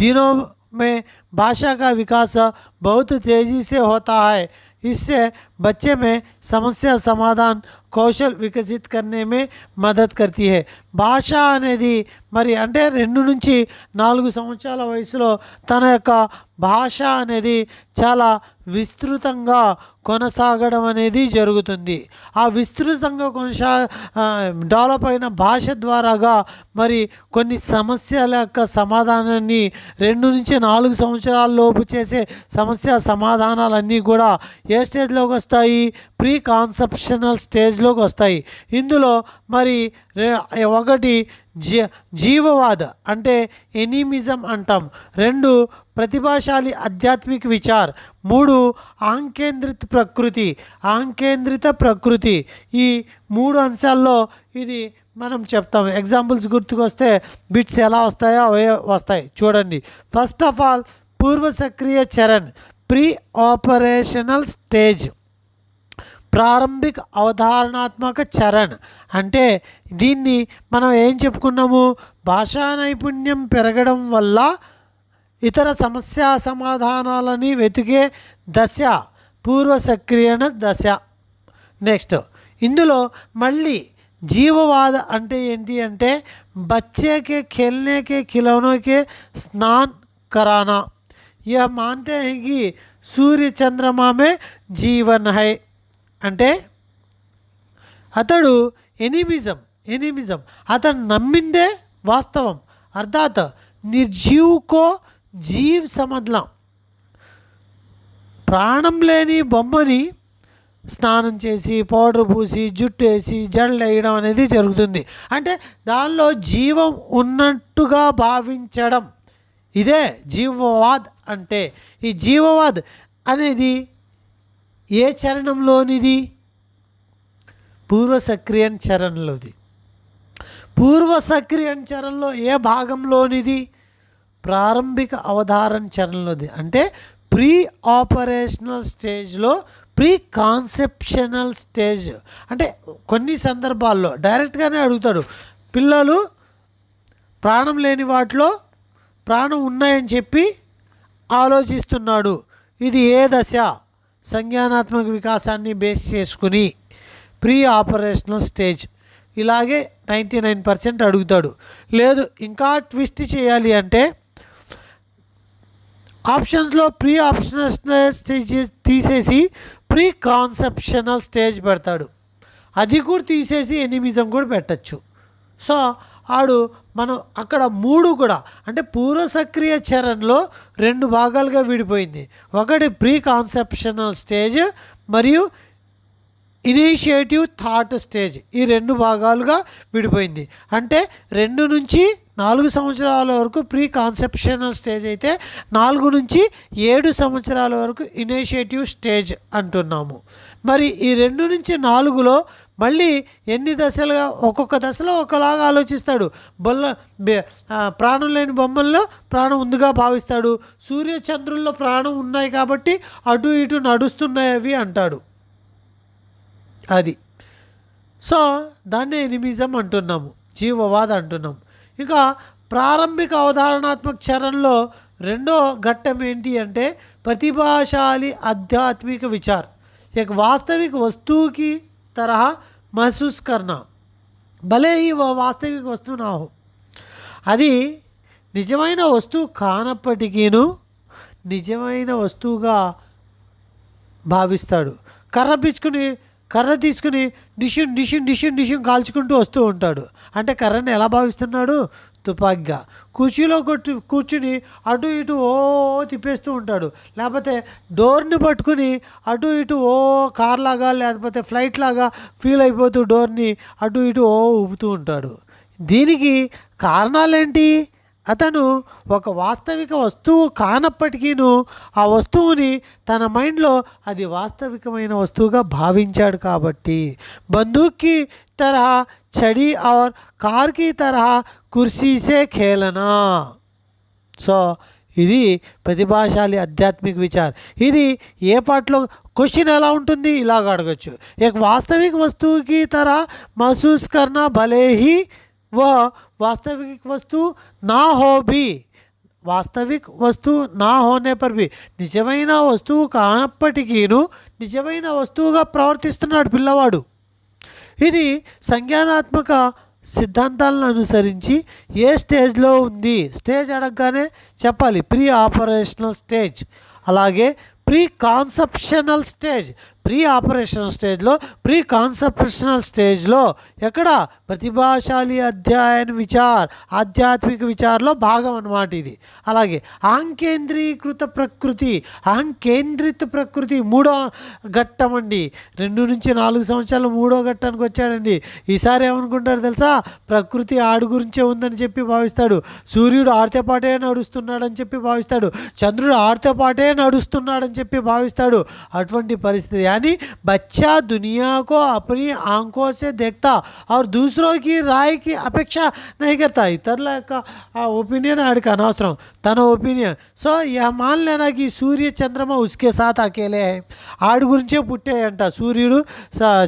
दिनों में भाषा का विकास बहुत तेज़ी से होता है. इससे बच्चे में समस्या समाधान कौशल विकसित करने में मदद करती है. భాష అనేది మరి అంటే 2 నుంచి 4 సంవత్సరాల వయసులో తన యొక్క భాష అనేది చాలా విస్తృతంగా కొనసాగడం అనేది జరుగుతుంది. ఆ విస్తృతంగా డెవలప్ అయిన భాష ద్వారాగా మరి కొన్ని సమస్యల యొక్క సమాధానాన్ని 2 నుంచి 4 సంవత్సరాల లోపు చేసే సమస్య సమాధానాలన్నీ కూడా ఏ స్టేజ్లోకి వస్తాయి? ప్రీ కాన్సెప్షనల్ స్టేజ్లోకి వస్తాయి. ఇందులో మరి ఒకటి जीववाद అంటే एनिमिज्म అంటాం. 2 प्रतिभाशाली आध्यात्मिक विचार. 3 ఆంకేంద్రిత ప్రకృతి. ఈ 3 అంశాల్లో ఇది మనం చెప్తాం. ఎగ్జాంపుల్స్ గుర్తుకొస్తే బిట్స్ ఎలా వస్తాయో అవే వస్తాయి. చూడండి. ఫస్ట్ ఆఫ్ ఆల్ పూర్వ సక్రియ చరణ్, ప్రీ ఆపరేషనల్ స్టేజ్, ప్రారంభిక అవధారణాత్మక చరణ్. అంటే దీన్ని మనం ఏం చెప్పుకున్నాము? భాషా నైపుణ్యం పెరగడం వల్ల ఇతర సమస్య సమాధానాలని వెతికే దశ పూర్వ సక్రియన దశ. నెక్స్ట్ ఇందులో మళ్ళీ जीववाद అంటే ఏంటి అంటే बच्चे के खेलने के खिलौनों के स्नान कराना. यह मानते हैं कि सूर्य चंद्रमा में जीवन है. అంటే అతడు ఎనిమిజం అతను నమ్మిందే వాస్తవం. అర్థాత్ నిర్జీవ్కో జీవ్ సమజ్లా. ప్రాణం లేని బొమ్మని స్నానం చేసి పౌడర్ పూసి జుట్టు వేసి జడలు వేయడం అనేది జరుగుతుంది. అంటే దానిలో జీవం ఉన్నట్టుగా భావించడం, ఇదే జీవవాద్ అంటే. ఈ జీవవాద్ అనేది ఏ చరణంలోనిది? పూర్వ సక్రియన్ చరణంలోది. పూర్వ సక్రియన్ చరణంలో ఏ భాగంలోనిది? ప్రారంభిక అవధారణ చరణంలోది. అంటే ప్రీ ఆపరేషనల్ స్టేజ్లో ప్రీ కాన్సెప్షనల్ స్టేజ్. అంటే కొన్ని సందర్భాల్లో డైరెక్ట్గానే అడుగుతాడు. పిల్లలు ప్రాణం లేని వాటిలో ప్రాణం ఉన్నాయని చెప్పి ఆలోచిస్తున్నాడు. ఇది ఏ దశ? సంజ్ఞానాత్మక వికాసాన్ని బేస్ చేసుకుని ప్రీ ఆపరేషనల్ స్టేజ్. ఇలాగే 99% అడుగుతాడు. లేదు ఇంకా ట్విస్ట్ చేయాలి అంటే ఆప్షన్స్లో ప్రీ ఆప్షనల్ స్టేజ్ తీసేసి ప్రీ కాన్సెప్షనల్ స్టేజ్ పెడతాడు. అది కూడా తీసేసి ఎనిమిజం కూడా పెట్టచ్చు. సో మనం అక్కడ 3 కూడా అంటే పూర్వ సక్రియ చరణంలో 2 భాగాలుగా విడిపోయింది. ఒకటి ప్రీ కాన్సెప్షనల్ స్టేజ్ మరియు ఇనిషియేటివ్ థాట్ స్టేజ్. ఈ 2 భాగాలుగా విడిపోయింది. అంటే 2 నుంచి 4 సంవత్సరాల వరకు ప్రీ కాన్సెప్షనల్ స్టేజ్ అయితే 4 నుంచి 7 సంవత్సరాల వరకు ఇనిషియేటివ్ స్టేజ్ అంటున్నాము. మరి ఈ 2 నుంచి 4లో మళ్ళీ ఎన్ని దశలుగా? ఒక్కొక్క దశలో ఒకలాగా ఆలోచిస్తాడు. ప్రాణం లేని బొమ్మల్లో ప్రాణం ఉందిగా భావిస్తాడు. సూర్య చంద్రుల్లో ప్రాణం ఉన్నాయి కాబట్టి అటు ఇటు నడుస్తున్నాయి అవి అంటాడు. అది. సో దాన్నే ఎనిమిజం అంటున్నాము, జీవవాద్ అంటున్నాము. ఇంకా ప్రారంభిక అవధారణాత్మక చరణంలో 2వ ఘట్టం ఏంటి అంటే प्रतिभाशाली आध्यात्मिक विचार. एक वास्तविक वस्तु की तरह महसूस करना, भले ही वह वास्तविक वस्तु ना हो. అది నిజమైన వస్తువు కానప్పటికీను నిజమైన వస్తువుగా భావిస్తాడు. కర్ర తీసుకుని డిషున్ కాల్చుకుంటూ వస్తూ ఉంటాడు. అంటే కర్రని ఎలా భావిస్తున్నాడు? తుపాకీగా. కుర్చీలో కూర్చుని అటు ఇటు ఓ తిప్పేస్తూ ఉంటాడు. లేకపోతే డోర్ని పట్టుకుని అటు ఇటు ఓ కార్ లాగా లేకపోతే ఫ్లైట్ లాగా ఫీల్ అయిపోతూ డోర్ని అటు ఇటు ఓ ఊపుతూ ఉంటాడు. దీనికి కారణాలేంటి? అతను ఒక వాస్తవిక వస్తువు కానప్పటికీను ఆ వస్తువుని తన మైండ్లో అది వాస్తవికమైన వస్తువుగా భావించాడు కాబట్టి. बंदूक की तरह छड़ी और कार की तरह कुर्सी से खेलना. సో ఇది ప్రతిభాశాలి ఆధ్యాత్మిక విచార్. ఇది ఏ పార్ట్లో క్వశ్చన్ ఎలా ఉంటుంది ఇలాగ అడగచ్చు. एक वास्तविक वस्तु की तरह महसूस करना भले ही वह वास्तविक वस्तु ना हो भी, వాస్తవిక్ వస్తువు నా హోనే పర్ బి, నిజమైన వస్తువు కానప్పటికీను నిజమైన వస్తువుగా ప్రవర్తిస్తున్నాడు పిల్లవాడు. ఇది సంజ్ఞానాత్మక సిద్ధాంతాలను అనుసరించి ఏ స్టేజ్లో ఉంది, స్టేజ్ అడగగానే చెప్పాలి ప్రీ ఆపరేషనల్ స్టేజ్, అలాగే pre conceptional stage. Pre operational స్టేజ్లో, ప్రీ కాన్సెప్షనల్ స్టేజ్లో ఎక్కడ ప్రతిభాశాలి అధ్యయన విచార్, ఆధ్యాత్మిక విచార్లో భాగం అన్నమాట ఇది. అలాగే అహంకేంద్రీకృత ప్రకృతి, అహంకేంద్రిత ప్రకృతి మూడో ఘట్టం అండి. 2 నుంచి 4 సంవత్సరాలు మూడో ఘట్టానికి వచ్చాడండి. ఈసారి ఏమనుకుంటాడు తెలుసా, ప్రకృతి ఆడు గురించే ఉందని చెప్పి భావిస్తాడు, సూర్యుడు ఆడితో పాటే నడుస్తున్నాడని చెప్పి భావిస్తాడు, చంద్రుడు ఆడితో పాటే నడుస్తున్నాడని చెప్పి భావిస్తాడు. అటువంటి పరిస్థితి यानी बच्चा दुनिया को अपनी आंखों से देखता और दूसरों की राय की अपेक्षा नहीं करता. इतरల యొక్క ఒపీనియన్ ఆడికి అనవసరం, తన ఒపీనియన్. సో యह मान लेना कि सूर्य चंद्रमा उसके साथ अकेले है, ఆడి గురించే పుట్టాయంట సూర్యుడు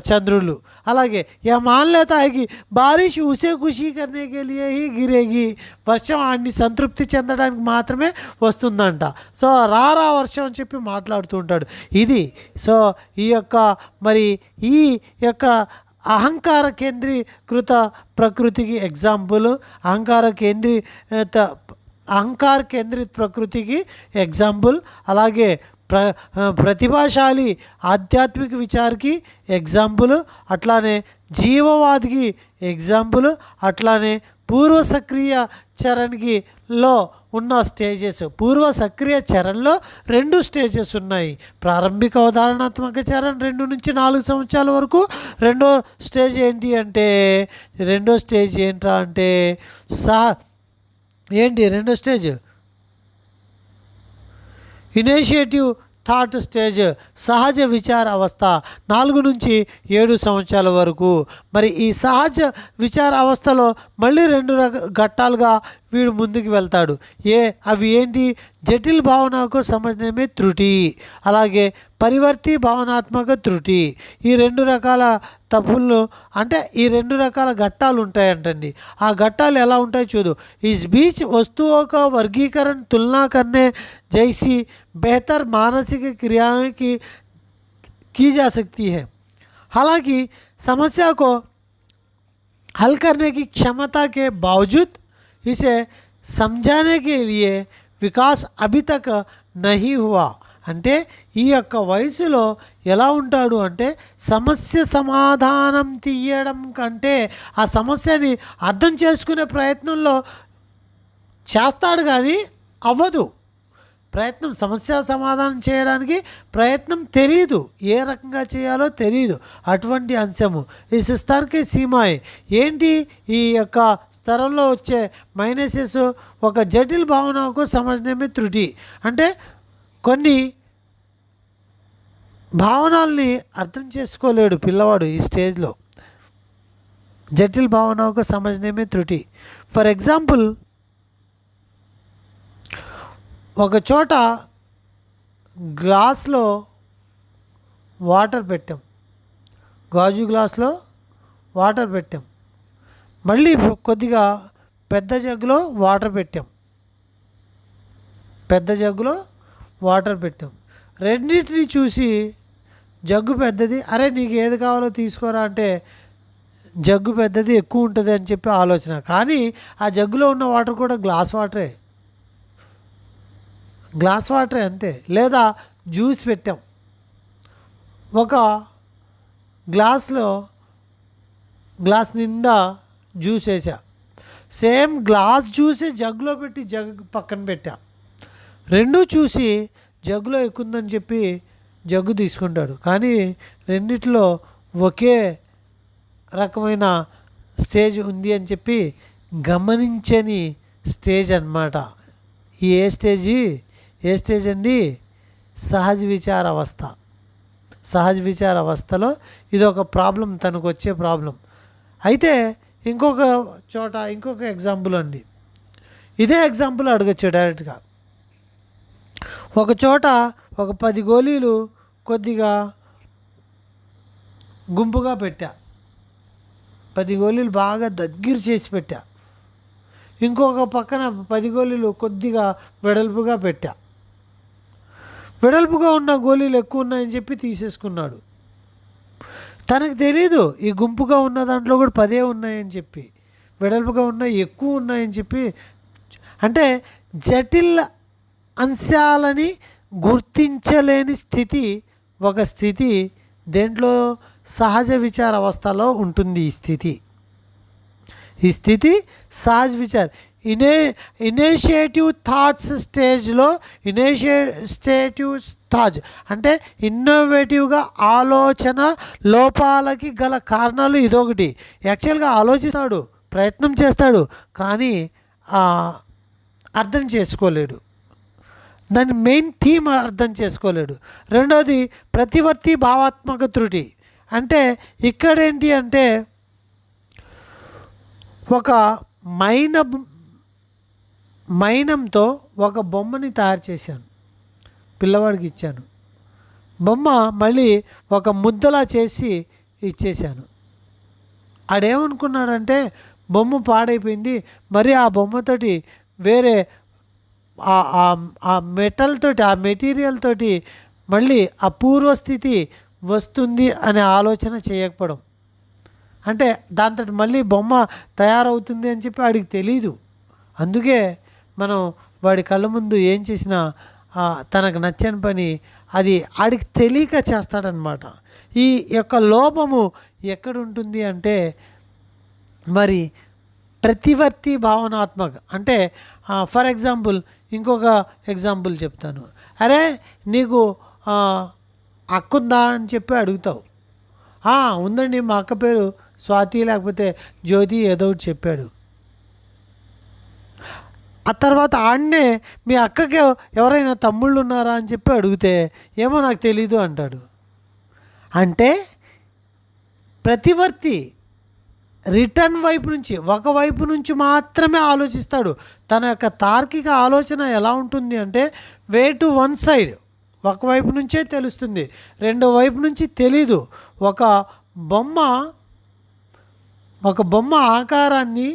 చంద్రులు. అలాగే यह मान लेता है कि बारिश उसे खुशी करने के लिए ही गिरेगी, వర్షం ఆడిని సంతృప్తి చెందడానికి మాత్రమే వస్తుందంట. సో రారా వర్షం అని చెప్పి మాట్లాడుతూ ఉంటాడు. ఇది సో ఈ యొక్క మరి ఈ యొక్క అహంకార కేంద్రీకృత ప్రకృతికి ఎగ్జాంపుల్, అహంకార కేంద్రిత ప్రకృతికి ఎగ్జాంపుల్, అలాగే ప్రతిభాశాలి ఆధ్యాత్మిక విచార్కి ఎగ్జాంపుల్, అట్లానే జీవవాదికి ఎగ్జాంపుల్, అట్లానే పూర్వ సక్రియ చరణ్కి లో ఉన్న స్టేజెస్. పూర్వ సక్రియ చరణ్లో 2 స్టేజెస్ ఉన్నాయి. ప్రారంభిక ఉదాహరణాత్మక చరణ్ 2 నుంచి 4 సంవత్సరాల వరకు. రెండో స్టేజ్ ఏంట్రా అంటే రెండో స్టేజ్ ఇనిషియేటివ్ థాట్ స్టేజ్, సహజ విచార అవస్థ 4 నుంచి 7 సంవత్సరాల వరకు. మరి ఈ సహజ విచార అవస్థలో మళ్ళీ 2 ఘట్టాలుగా వీడు ముందుకు వెళ్తాడు. అవి ఏంటి, జటిల్ భావనకు సమజమే త్రుటి, అలాగే పరివర్తి భావనాత్మక త్రుటి. ఈ 2 రకాల తప్పులు అంటే ఈ 2 రకాల ఘట్టాలు ఉంటాయంటండి. ఆ ఘట్టాలు ఎలా ఉంటాయి చూడు. ఇస్ बीच वस्तुओं का वर्गीकरण तुलना करने जैसी बेहतर मानसिक क्रियाएं की जा सकती है. हालांकि समस्या को हल करने की क्षमता के बावजूद इसे समझाने के लिए विकास अभी तक नहीं हुआ. అంటే ఈ యొక్క వయసులో ఎలా ఉంటాడు అంటే సమస్య సమాధానం తీయడం కంటే ఆ సమస్యని అర్థం చేసుకునే ప్రయత్నంలో చేస్తాడు కానీ అవ్వదు. సమస్య సమాధానం చేయడానికి ప్రయత్నం తెలియదు, ఏ రకంగా చేయాలో తెలియదు. అటువంటి అంశము ఈ స్తర్కి సీమాయి ఏంటి, ఈ యొక్క స్తరంలో వచ్చే మైనసెస్ ఒక జటిల్ భావనకు సమజమే త్రుటి, అంటే కొన్ని భావనల్ని అర్థం చేసుకోలేడు పిల్లవాడు ఈ స్టేజ్లో. జటిల్ భావనకు సమజమే త్రుటి. ఫర్ ఎగ్జాంపుల్, ఒక చోట గ్లాస్లో వాటర్ పెట్టాం, గాజు గ్లాస్లో వాటర్ పెట్టాం, మళ్ళీ కొద్దిగా పెద్ద జగ్గులో వాటర్ పెట్టాం. రెండింటిని చూసి జగ్గు పెద్దది, అరే నీకు ఏది కావాలో తీసుకోరా అంటే జగ్గు పెద్దది ఎక్కువ ఉంటుంది అని చెప్పి ఆలోచన. కానీ ఆ జగ్గులో ఉన్న వాటర్ కూడా గ్లాస్ వాటరే అంతే. లేదా జ్యూస్ పెట్టాం, ఒక గ్లాస్ నిండా జ్యూస్ వేసా, సేమ్ గ్లాస్ జ్యూసే జగ్గులో పెట్టి జగ్గు పక్కన పెట్టా. రెండూ చూసి జగ్గులో ఎక్కుందని చెప్పి జగ్గు తీసుకుంటాడు. కానీ రెండిట్లో ఒకే రకమైన స్టేజ్ ఉంది అని చెప్పి గమనించని స్టేజ్ అన్నమాట. ఈ ఏ స్టేజ్ అండి, సహజ విచార అవస్థలో ఇది ఒక ప్రాబ్లం, తనకు వచ్చే ప్రాబ్లం. అయితే ఇంకొక ఎగ్జాంపుల్ అండి, ఇదే ఎగ్జాంపుల్ అడగచ్చు డైరెక్ట్గా. ఒక చోట ఒక 10 గోళీలు కొద్దిగా గుంపుగా పెట్టా, 10 గోళీలు బాగా దగ్గర చేసి పెట్టా. ఇంకొక పక్కన 10 గోళీలు కొద్దిగా వెడల్పుగా పెట్టా. వెడల్పుగా ఉన్న గోళీలు ఎక్కువ ఉన్నాయని చెప్పి తీసేసుకున్నాడు. తనకు తెలీదు ఈ గుంపుగా ఉన్న దాంట్లో కూడా 10 ఉన్నాయని చెప్పి, వెడల్పుగా ఉన్నాయి ఎక్కువ ఉన్నాయని చెప్పి. అంటే జటిల అంశాలని గుర్తించలేని స్థితి ఒక స్థితి. దేంట్లో? సహజ విచార అవస్థలో ఉంటుంది ఈ స్థితి సహజ విచార ఇనిషియేటివ్ థాట్స్ స్టేజ్లో. ఇనిషియేటివ్ స్టాజ్ అంటే ఇన్నోవేటివ్గా ఆలోచన లోపాలకి గల కారణాలు ఇదొకటి. యాక్చువల్గా ఆలోచిస్తాడు, ప్రయత్నం చేస్తాడు, కానీ అర్థం చేసుకోలేడు, దాని మెయిన్ థీమ్ అర్థం చేసుకోలేడు. రెండోది ప్రతివర్తి భావాత్మక త్రుటి. అంటే ఇక్కడేంటి అంటే ఒక మైనంతో ఒక బొమ్మని తయారు చేశాను, పిల్లవాడికి ఇచ్చాను. బొమ్మ మళ్ళీ ఒక ముద్దలా చేసి ఇచ్చేశాను. ఆడేమనుకున్నాడంటే బొమ్మ పాడైపోయింది, మరి ఆ బొమ్మతోటి వేరే ఆ మెటల్ తోటి, ఆ మెటీరియల్ తోటి మళ్ళీ ఆ పూర్వస్థితి వస్తుంది అనే ఆలోచన చేయకపోవడం. అంటే దాంతో మళ్ళీ బొమ్మ తయారవుతుంది అని చెప్పి వాడికి తెలీదు. అందుకే మనం వాడి కళ్ళ ముందు ఏం చేసినా తనకు నచ్చని పని అది ఆడికి తెలియక చేస్తాడనమాట. ఈ యొక్క లోపము ఎక్కడుంటుంది అంటే మరి ప్రతివర్తి భావనాత్మక. అంటే ఫర్ ఎగ్జాంపుల్ ఇంకొక ఎగ్జాంపుల్ చెప్తాను. అరే నీకు అక్కుందా అని చెప్పి అడుగుతావు. ఉందండి, మా అక్క పేరు స్వాతి లేకపోతే జ్యోతి ఏదో ఒకటి చెప్పాడు. ఆ తర్వాత ఆడనే మీ అక్కకి ఎవరైనా తమ్ముళ్ళు ఉన్నారా అని చెప్పి అడిగితే ఏమో నాకు తెలీదు అంటాడు. అంటే ప్రతివర్తి రిటర్న్ వైపు నుంచి, ఒకవైపు నుంచి మాత్రమే ఆలోచిస్తాడు. తన యొక్క తార్కిక ఆలోచన ఎలా ఉంటుంది అంటే వే టు వన్ సైడ్, ఒకవైపు నుంచే తెలుస్తుంది, రెండో వైపు నుంచి తెలీదు. ఒక బొమ్మ ఆకారాన్ని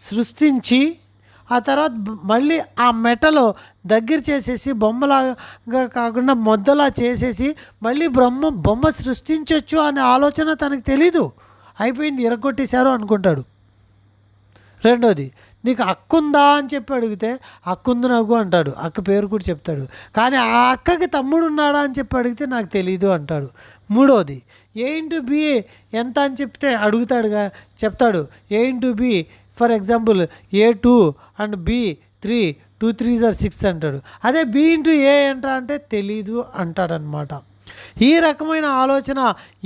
సృష్టించి ఆ తర్వాత మళ్ళీ ఆ మెటలో దగ్గర చేసేసి బొమ్మలాగా కాకుండా మొద్దలా చేసేసి మళ్ళీ బొమ్మ సృష్టించవచ్చు అనే ఆలోచన తనకు తెలీదు. అయిపోయింది, ఇరగొట్టేశారు అనుకుంటాడు. రెండోది, నీకు అక్కుందా అని చెప్పి అడిగితే అక్కుంది నాకు అంటాడు, అక్క పేరు కూడా చెప్తాడు. కానీ ఆ అక్కకి తమ్ముడు ఉన్నాడా అని చెప్పి అడిగితే నాకు తెలీదు అంటాడు. మూడోది, ఏ ఇంటూ బి ఎంత అని చెప్తే అడుగుతాడుగా, చెప్తాడు A into B for example A2 and B3, 2 3s are 6 అంటాడు. అదే బి ఇంటూ ఏ ఏంట్రా అంటే తెలీదు అంటాడనమాట. ఈ రకమైన ఆలోచన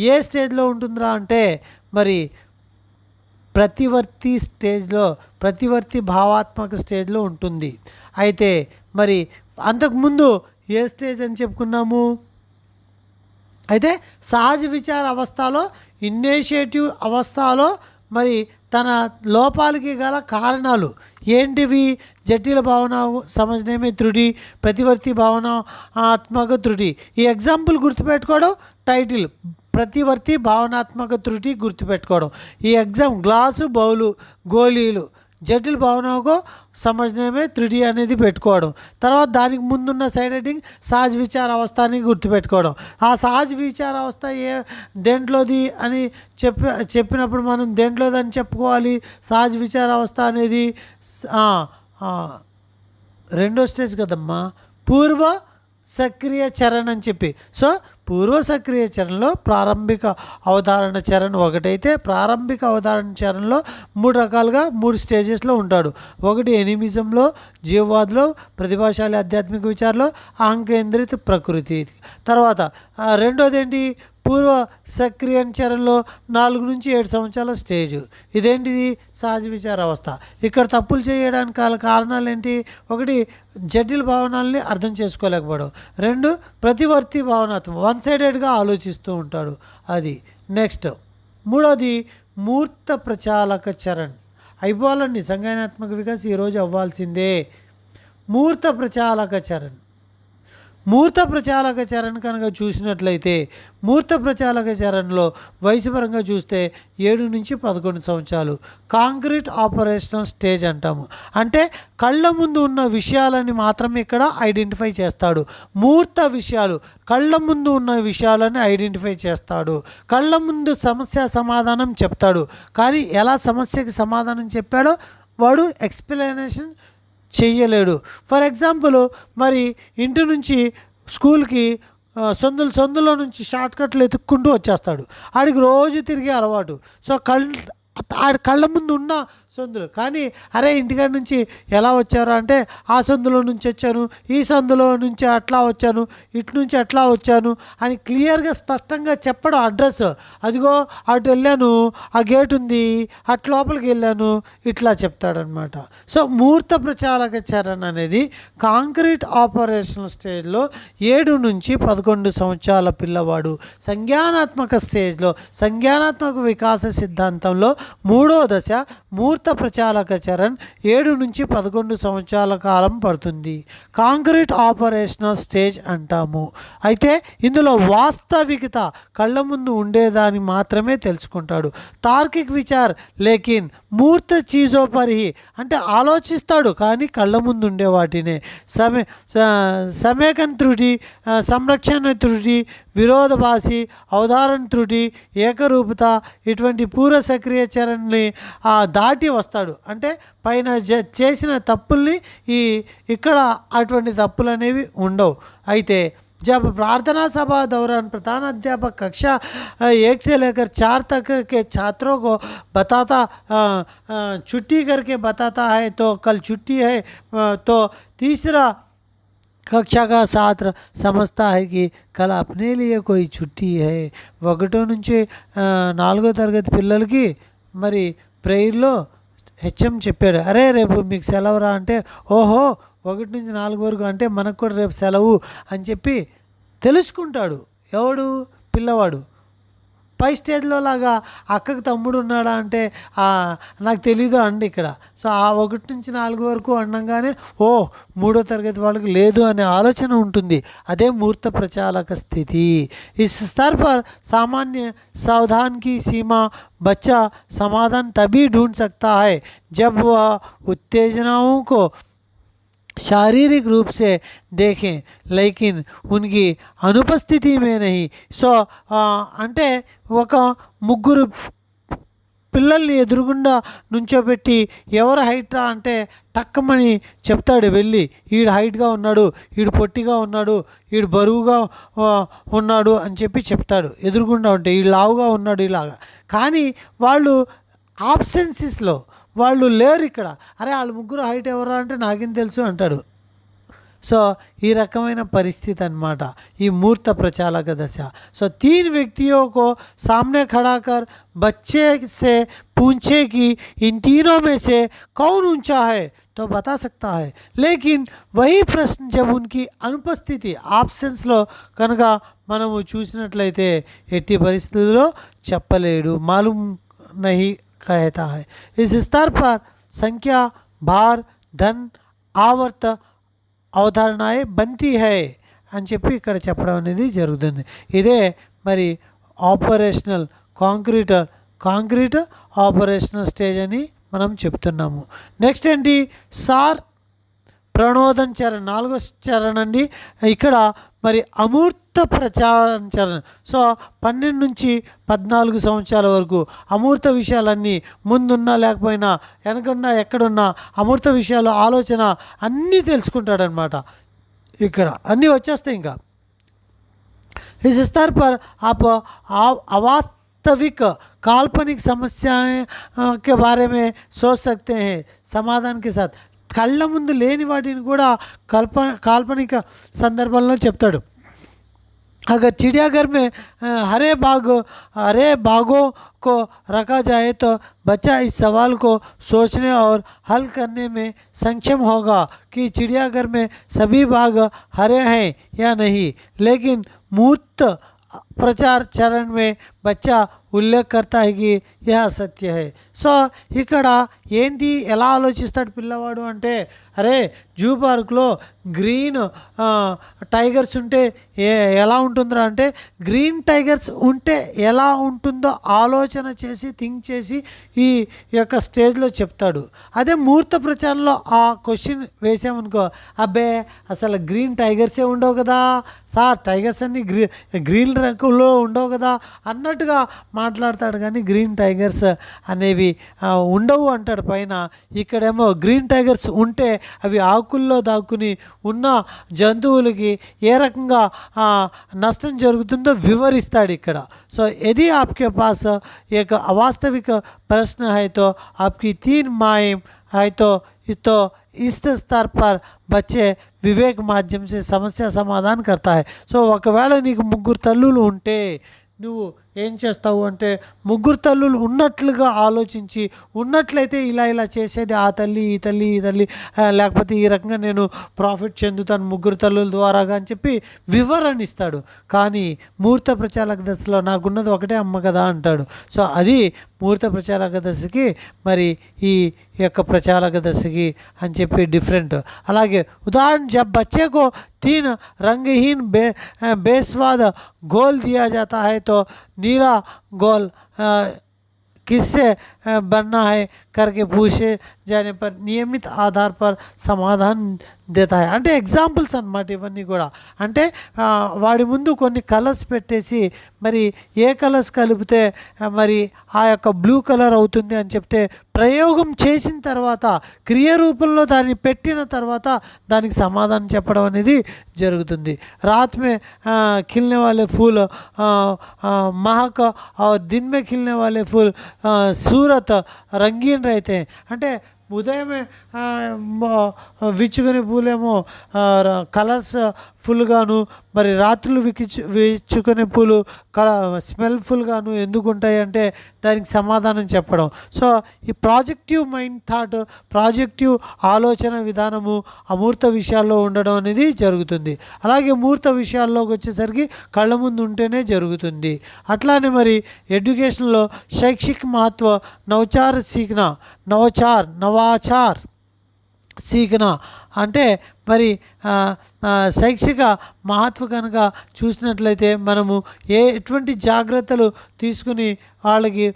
ఏ స్టేజ్లో ఉంటుందిరా అంటే మరి ప్రతివర్తి స్టేజ్లో, ప్రతివర్తి భావాత్మక స్టేజ్లో ఉంటుంది. అయితే మరి అంతకుముందు ఏ స్టేజ్ అని చెప్పుకున్నాము? అయితే సహజ విచార అవస్థలో, ఇనిషియేటివ్ అవస్థలో మరి తన లోపాలకి గల కారణాలు ఏంటివి? జటిల భావన సమజనమే త్రుటి, ప్రతివర్తి భావనాత్మక త్రుటి. ఈ ఎగ్జాంపుల్ గుర్తుపెట్టుకోవడం, టైటిల్ ప్రతివర్తి భావనాత్మక త్రుటి గుర్తుపెట్టుకోవడం. ఈ గ్లాసు, బౌలు, గోళీలు, జటిల భావనకు సమజనమే త్రుటి అనేది పెట్టుకోవడం. తర్వాత దానికి ముందున్న సైడ్ హెడ్డింగ్ సహజ విచార అవస్థ అని గుర్తుపెట్టుకోవడం. ఆ సహజ విచార అవస్థ దేంట్లోది అని చెప్పినప్పుడు మనం దేంట్లోది అని చెప్పుకోవాలి? సహజ విచార అవస్థ అనేది రెండో స్టేజ్ కదమ్మా, పూర్వ సక్రియ చరణ్ అని చెప్పి. సో పూర్వ సక్రియ చరణలో ప్రారంభిక అవధారణ చరణ్ ఒకటైతే, ప్రారంభిక అవధారణ చరణలో 3 రకాలుగా 3 స్టేజెస్లో ఉంటాడు. ఒకటి ఎనిమిజంలో, జీవవాద్లో, ప్రతిభాశాలి ఆధ్యాత్మిక విచారంలో, అహంకేంద్రిత ప్రకృతి. తర్వాత రెండోది ఏంటి? పూర్వ సక్రియ చరణలో 4 నుంచి 7 సంవత్సరాల స్టేజ్. ఇదేంటిది? సహజ విచార అవస్థ. ఇక్కడ తప్పులు చేయడానికి కారణాలు ఏంటి? ఒకటి, జటిల భావనల్ని అర్థం చేసుకోలేకపోవడం. 2, ప్రతివర్తి భావనాత్మకం, వన్ సైడెడ్గా ఆలోచిస్తూ ఉంటాడు అది. నెక్స్ట్ మూడోది మూర్త ప్రచాలక చరణ్. అయిపోవాలండి, సంజ్ఞానాత్మక వికాస్ ఈరోజు అవ్వాల్సిందే. మూర్త ప్రచాలక చరణ్ మూర్త ప్రచాలక చరణ కనుక చూసినట్లయితే మూర్త ప్రచాలక చరణలో వయసు పరంగా చూస్తే 7 నుంచి 11 సంవత్సరాలు కాంక్రీట్ ఆపరేషనల్ స్టేజ్ అంటాము. అంటే కళ్ళ ముందు ఉన్న విషయాలని మాత్రమే ఇక్కడ ఐడెంటిఫై చేస్తాడు. మూర్త విషయాలు కళ్ళ ముందు ఉన్న విషయాలని ఐడెంటిఫై చేస్తాడు. కళ్ళ ముందు సమస్య సమాధానం చెప్తాడు, కానీ ఎలా సమస్యకి సమాధానం చెప్పాడో వాడు ఎక్స్ప్లెనేషన్ చెయ్యలేడు. ఫర్ ఎగ్జాంపుల్, మరి ఇంటి నుంచి స్కూల్కి సందులో నుంచి షార్ట్కట్లు ఎత్తుక్కుంటూ వచ్చేస్తాడు. ఆడికి రోజు తిరిగే అలవాటు. సో ఆడి కళ్ళ ముందు ఉన్న సందులు, కానీ అరే ఇంటికాడ నుంచి ఎలా వచ్చారు అంటే ఆ సందులో నుంచి వచ్చాను, ఈ సందులో నుంచి అట్లా వచ్చాను, ఇటు నుంచి అట్లా వచ్చాను అని క్లియర్గా స్పష్టంగా చెప్పడం అడ్రస్. అదిగో అటు వెళ్ళాను, ఆ గేట్ ఉంది, అటు లోపలికి వెళ్ళాను, ఇట్లా చెప్తాడనమాట. సో మూర్త ప్రచాలక చరణ అనేది కాంక్రీట్ ఆపరేషనల్ స్టేజ్లో 7 నుంచి 11 సంవత్సరాల పిల్లవాడు. సంజ్ఞానాత్మక స్టేజ్లో సంజ్ఞానాత్మక వికాస సిద్ధాంతంలో 3వ దశ మూర్త ప్రచాలక చరణ్ 7 నుంచి 11 సంవత్సరాల కాలం పడుతుంది. కాంక్రీట్ ఆపరేషనల్ స్టేజ్ అంటాము. అయితే ఇందులో వాస్తవికత కళ్ళ ముందు ఉండేదాన్ని మాత్రమే తెలుసుకుంటాడు. తార్కిక్ విచార్ లేకిన్ మూర్త చీజో పరిహి అంటే ఆలోచిస్తాడు, కానీ కళ్ళ ముందు ఉండే వాటినే. సమేకన్ త్రుటి, సంరక్షణ త్రుటి, విరోధభాసి, అవధారణ త్రుటి, ఏకరూపత ఇటువంటి పూర్వ సక్రియ చరణ్ని దాటి వస్తాడు. అంటే పైన చేసిన తప్పుల్ని ఇక్కడ అటువంటి తప్పులు అనేవి ఉండవు. అయితే जब प्रार्थना सभा दौरान प्रधान अध्यापक कक्षा 1 से लेकर 4 तक के छात्रों को बताता छुट्टी करके बताता है तो कल छुट्टी है, तो तीसरा कक्षा का छात्र समझता है कि कल अपने लिए कोई छुट्टी है. 1 నుంచి 4వ తరగతి పిల్లలకి మరి ప్రేయర్లో హెచ్ఎం చెప్పాడు, అరే రేపు మీకు సెలవురా అంటే, ఓహో 1 నుంచి 4 వరకు అంటే మనకు కూడా రేపు సెలవు అని చెప్పి తెలుసుకుంటాడు. ఎవడు? పిల్లవాడు. పై స్టేజ్లో లాగా అక్కకి తమ్ముడు ఉన్నాడా అంటే నాకు తెలీదు అండి ఇక్కడ. సో ఆ 1 నుంచి 4 వరకు అనగానే ఓ 3వ తరగతి వాళ్ళకి లేదు అనే ఆలోచన ఉంటుంది. అదే మూర్త ప్రచాలక స్థితి. इस स्तर पर सामान्य सावधान की सीमा बच्चा समाधान तभी ढूंढ सकता है जब वह उत्तेजनाओं को शारीरिक रूप से देखें लेकिन उनकी अनुपस्थिति में नहीं. సో అంటే ఒక ముగ్గురు పిల్లల్ని ఎదురుగుండా నుంచోబెట్టి ఎవరు హైట్రా అంటే టక్కమని చెప్తాడు వెళ్ళి, ఈడు హైట్గా ఉన్నాడు, ఈడు పొట్టిగా ఉన్నాడు, ఈడు బరువుగా ఉన్నాడు అని చెప్పి చెప్తాడు. ఎదురుగుండా ఉంటే ఈడు లావుగా ఉన్నాడు ఇలాగా. కానీ వాళ్ళు ఆబ్సెన్సెస్లో వాళ్ళు లేరు ఇక్కడ. అరే వాళ్ళు ముగ్గురు హైట్ ఎవరా అంటే నాకేం తెలుసు అంటాడు. సో ఈ రకమైన పరిస్థితి అన్నమాట ఈ మూర్త ప్రచాలక దశ. సో 3 व्यक्तियों को सामने खड़ा कर बच्चे से पूछे कि इन तीनों में से कौन ऊंचा है तो बता सकता है, लेकिन वही प्रश्न जब उनकी अनुपस्थिति ఆబ్సెన్స్లో కనుక మనము చూసినట్లయితే ఎట్టి పరిస్థితుల్లో చెప్పలేడు. मालूम नहीं कहता है. इस स्तर पर संख्या, भार, धन, आवर्त అవధారణాయే బంతి హై అని చెప్పి ఇక్కడ చెప్పడం అనేది జరుగుతుంది. ఇదే మరి కాంక్రీట్ ఆపరేషనల్ స్టేజ్ అని మనం చెప్తున్నాము. నెక్స్ట్ ఏంటి? సార్ ప్రణోదన్ చరణ్ 4వ చరణ్ అండి. ఇక్కడ మరి అమూర్త ప్రచారం చరణ్. సో 12 నుంచి 14 సంవత్సరాల వరకు అమూర్త విషయాలన్నీ ముందున్నా లేకపోయినా వెనకున్నా ఎక్కడున్నా అమూర్త విషయాలు ఆలోచన అన్నీ తెలుసుకుంటాడనమాట. ఇక్కడ అన్నీ వచ్చేస్తాయి. ఇంకా इस स्तर पर आप अवास्तविक काल्पनिक समस्याएं के बारे में सोच सकते हैं समाधान के साथ. కళ్ళ ముందు లేని వాటిని కూడా కాల్పనిక సందర్భంలో చెప్తాడు. अगर चिड़ियाघर में हरे बाघों को रखा जाए तो बच्चा इस सवाल को सोचने और हल करने में सक्षम होगा कि चिड़ियाघर में सभी बाघ हरे हैं या नहीं. लेकिन मूर्त प्रचार चरण में बच्चा ఉల్లేఖ కర్తా है कि यह सत्य है. సో ఇక్కడ ఏంటి, ఎలా ఆలోచిస్తాడు పిల్లవాడు అంటే, అరే జూ పార్క్లో గ్రీన్ టైగర్స్ ఉంటే ఎలా ఉంటుందిరా అంటే, గ్రీన్ టైగర్స్ ఉంటే ఎలా ఉంటుందో ఆలోచన చేసి థింక్ చేసి ఈ యొక్క స్టేజ్లో చెప్తాడు. అదే ముహూర్త ప్రచారంలో ఆ క్వశ్చన్ వేసామనుకో, అబ్బే అసలు గ్రీన్ టైగర్సే ఉండవు కదా సార్, టైగర్స్ అన్ని గ్రీన్ రంగులో ఉండవు కదా అన్నట్టుగా మాట్లాడతాడు. కానీ గ్రీన్ టైగర్స్ అనేవి ఉండవు అంటాడు పైన. ఇక్కడేమో గ్రీన్ టైగర్స్ ఉంటే అవి ఆకుల్లో దాక్కుని ఉన్న జంతువులకి ఏ రకంగా నష్టం జరుగుతుందో వివరిస్తాడు ఇక్కడ. సో यदि आपके पास एक अवास्तविक प्रश्न है तो आपकी 3 माएँ है तो इस स्तर पर बच्चे వివేక్ మాధ్యం से సమస్య సమాధానం करता है. సో ఒకవేళ నీకు ముగ్గురు తల్లులు ఉంటే నువ్వు ఏం చేస్తావు అంటే, ముగ్గురు తల్లులు ఉన్నట్లుగా ఆలోచించి, ఉన్నట్లయితే ఇలా చేసేది ఆ తల్లి ఈ తల్లి ఈ తల్లి, లేకపోతే ఈ రకంగా నేను ప్రాఫిట్ చెందుతాను ముగ్గురు తల్లుల ద్వారాగా అని చెప్పి వివరణ ఇస్తాడు. కానీ ముహూర్త ప్రచారక దశలో నాకున్నది ఒకటే అమ్మ కదా అంటాడు. సో అది ముహూర్త ప్రచారక దశకి మరి ఈ యొక్క ప్రచారక దశకి అని చెప్పి డిఫరెంట్. అలాగే ఉదాహరణ जब बच्चे को 3 रंगहीन बेस्वाद गोल दिया जाता है तो नीला गोल किससे बनना है करके पूछे जाने पर नियमित आधार पर समाधान देता है. అంటే ఎగ్జాంపుల్స్ అన్నమాట ఇవన్నీ కూడా. అంటే వాడి ముందు కొన్ని కలర్స్ పెట్టేసి మరి ఏ కలర్స్ కలిపితే మరి ఆ యొక్క బ్లూ కలర్ అవుతుంది అని చెప్తే, ప్రయోగం చేసిన తర్వాత క్రియ రూపంలో దాన్ని పెట్టిన తర్వాత దానికి సమాధానం చెప్పడం అనేది జరుగుతుంది. रात में खिलने वाले फूल महक और दिन में खिलने वाले फूल सूरत रंगीन रहते हैं. అంటే ఉదయమే విచ్చుకునే పూలేమో కలర్స్ ఫుల్గాను, మరి రాత్రులు విచ్చుకునే పూలు స్మెల్ఫుల్గాను ఎందుకు ఉంటాయి అంటే దానికి సమాధానం చెప్పడం. సో ఈ ప్రాజెక్టివ్ మైండ్ థాట్, ప్రాజెక్టివ్ ఆలోచన విధానము అమూర్త విషయాల్లో ఉండడం అనేది జరుగుతుంది. అలాగే మూర్త విషయాల్లోకి వచ్చేసరికి కళ్ళ ముందు ఉంటేనే జరుగుతుంది. అట్లానే మరి ఎడ్యుకేషన్లో శైక్షిక మహత్వ నవచార్ సీఖనా అంటే మరి శైక్షిక మహత్వ కనుక చూసినట్లయితే మనము ఎటువంటి జాగ్రత్తలు తీసుకుని వాళ్ళకి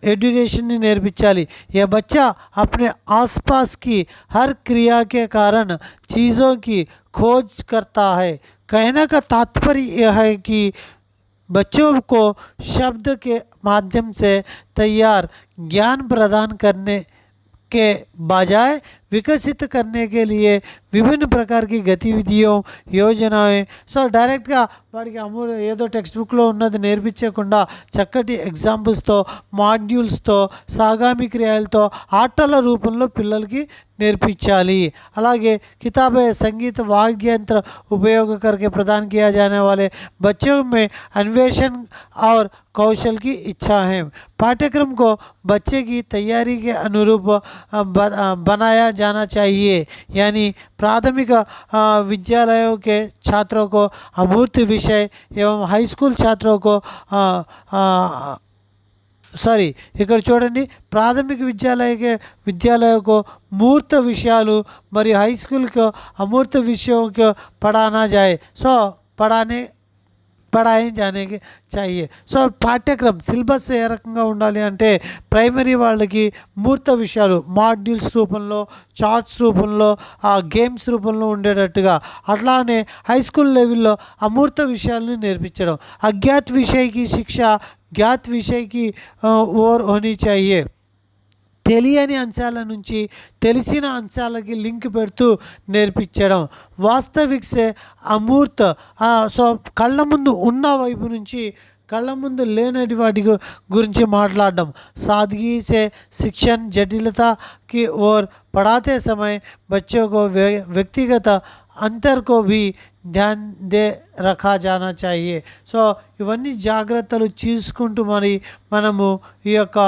एजुकेशन नेर्पिंचाली. यह बच्चा अपने आसपास की हर क्रिया के कारण चीज़ों की खोज करता है. कहने का तात्पर्य यह है कि बच्चों को शब्द के माध्यम से तैयार ज्ञान प्रदान करने के बजाय विकसित करने के लिए विभिन्न प्रकार की गतिविधियों योजनाएं. సో డైరెక్ట్గా వాడికి ఏదో టెక్స్ట్ బుక్లో ఉన్నది నేర్పించకుండా చక్కటి ఎగ్జాంపుల్స్తో, మాడ్యూల్స్తో, సాగామి క్రియలతో, ఆటల రూపంలో పిల్లలకి నేర్పించాలి. అలాగే किताबें, संगीत, वाद्य यंत्र उपयोग करके प्रदान किया जाने वाले बच्चों में अन्वेषण और कौशल की इच्छा है. पाठ्यक्रम को बच्चे की तैयारी के अनुरूप बनाया जाना चाहिए. यानी प्राथमिक विद्यालयों के छात्रों को अमूर्त विषय एवं हाई स्कूल छात्रों को ఇక్కడ చూడండి, ప్రాథమిక విద్యాలయకు మూర్త విషయాలు మరియు హై స్కూల్కి అమూర్త విషయంకి పడానా జాయే. సో పడాయి జానేకి చాయే. సో పాఠ్యక్రమం సిలబస్ ఏ రకంగా ఉండాలి అంటే, ప్రైమరీ వాళ్ళకి మూర్త విషయాలు మాడ్యూల్స్ రూపంలో, చార్ట్స్ రూపంలో, గేమ్స్ రూపంలో ఉండేటట్టుగా, అట్లానే హై స్కూల్ లెవెల్లో అమూర్త విషయాలను నేర్పించడం. అజ్ఞాత్ విషయకి శిక్ష ज्ञात विषय की ओर होनी चाहिए. తెలియని అంశాల నుంచి తెలిసిన అంశాలకి లింక్ పెడుతూ నేర్పించడం. వాస్తవిక్సే అమూర్త. సో కళ్ళ ముందు ఉన్న వైపు నుంచి కళ్ళ ముందు లేనటి వాటి గురించి మాట్లాడడం. सादगी से शिक्षण जटिलता की ओर पढ़ाते समय बच्चों को व्यक्तिगत अंतर को भी ध्यान दे रखा जाना चाहिए. సో ఇవన్నీ జాగ్రత్తలు తీసుకుంటూ మనము ఈ యొక్క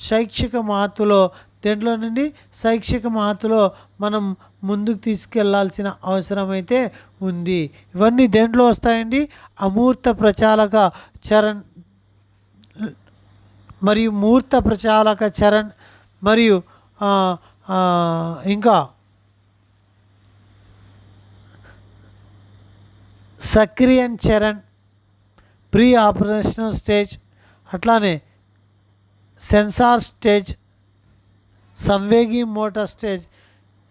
శైక్షిక మహత్వలో దేంట్లో నుండి శైక్షిక మహత్తులో మనం ముందుకు తీసుకెళ్లాల్సిన అవసరం అయితే ఉంది. ఇవన్నీ దేంట్లో వస్తాయండి? అమూర్త ప్రచాలక చరణ్ మరియు మూర్త ప్రచాలక చరణ్ మరియు ఇంకా సక్రియన్ చరణ్, ప్రీ ఆపరేషనల్ స్టేజ్, అట్లానే సెన్సార్ స్టేజ్, సంవేగి మోటార్ స్టేజ్.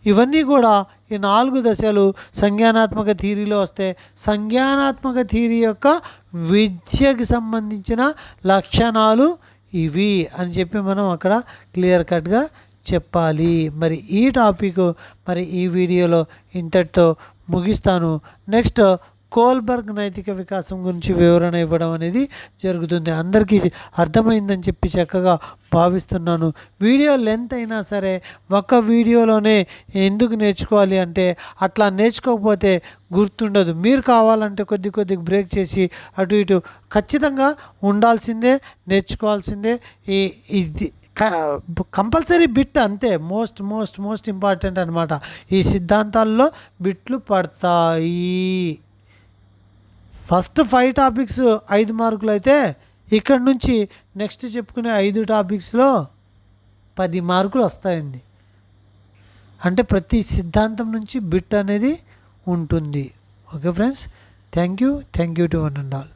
ఇవన్నీ కూడా ఈ 4 దశలు సంజ్ఞానాత్మక థియరీలో వస్తే సంజ్ఞానాత్మక థియరీ యొక్క విద్యకి సంబంధించిన లక్షణాలు ఇవి అని చెప్పి మనం అక్కడ క్లియర్ కట్గా చెప్పాలి. మరి ఈ టాపిక్ మరి ఈ వీడియోలో ఇంతటితో ముగిస్తాను. నెక్స్ట్ కోల్బర్గ్ నైతిక వికాసం గురించి వివరణ ఇవ్వడం అనేది జరుగుతుంది. అందరికీ అర్థమైందని చెప్పి చక్కగా భావిస్తున్నాను. వీడియో లెంత్ అయినా సరే ఒక వీడియోలోనే ఎందుకు నేర్చుకోవాలి అంటే అట్లా నేర్చుకోకపోతే గుర్తుండదు. మీరు కావాలంటే కొద్ది బ్రేక్ చేసి అటు ఇటు ఖచ్చితంగా ఉండాల్సిందే, నేర్చుకోవాల్సిందే. ఇది కంపల్సరీ బిట్ అంతే. మోస్ట్ ఇంపార్టెంట్ అనమాట. ఈ సిద్ధాంతాల్లో బిట్లు పడతాయి. ఫస్ట్ 5 టాపిక్స్ 5 మార్కులు అయితే ఇక్కడ నుంచి నెక్స్ట్ చెప్పుకునే 5 టాపిక్స్లో 10 మార్కులు వస్తాయండి. అంటే ప్రతి సిద్ధాంతం నుంచి బిట్ అనేది ఉంటుంది. Okay friends, thank you to one and all.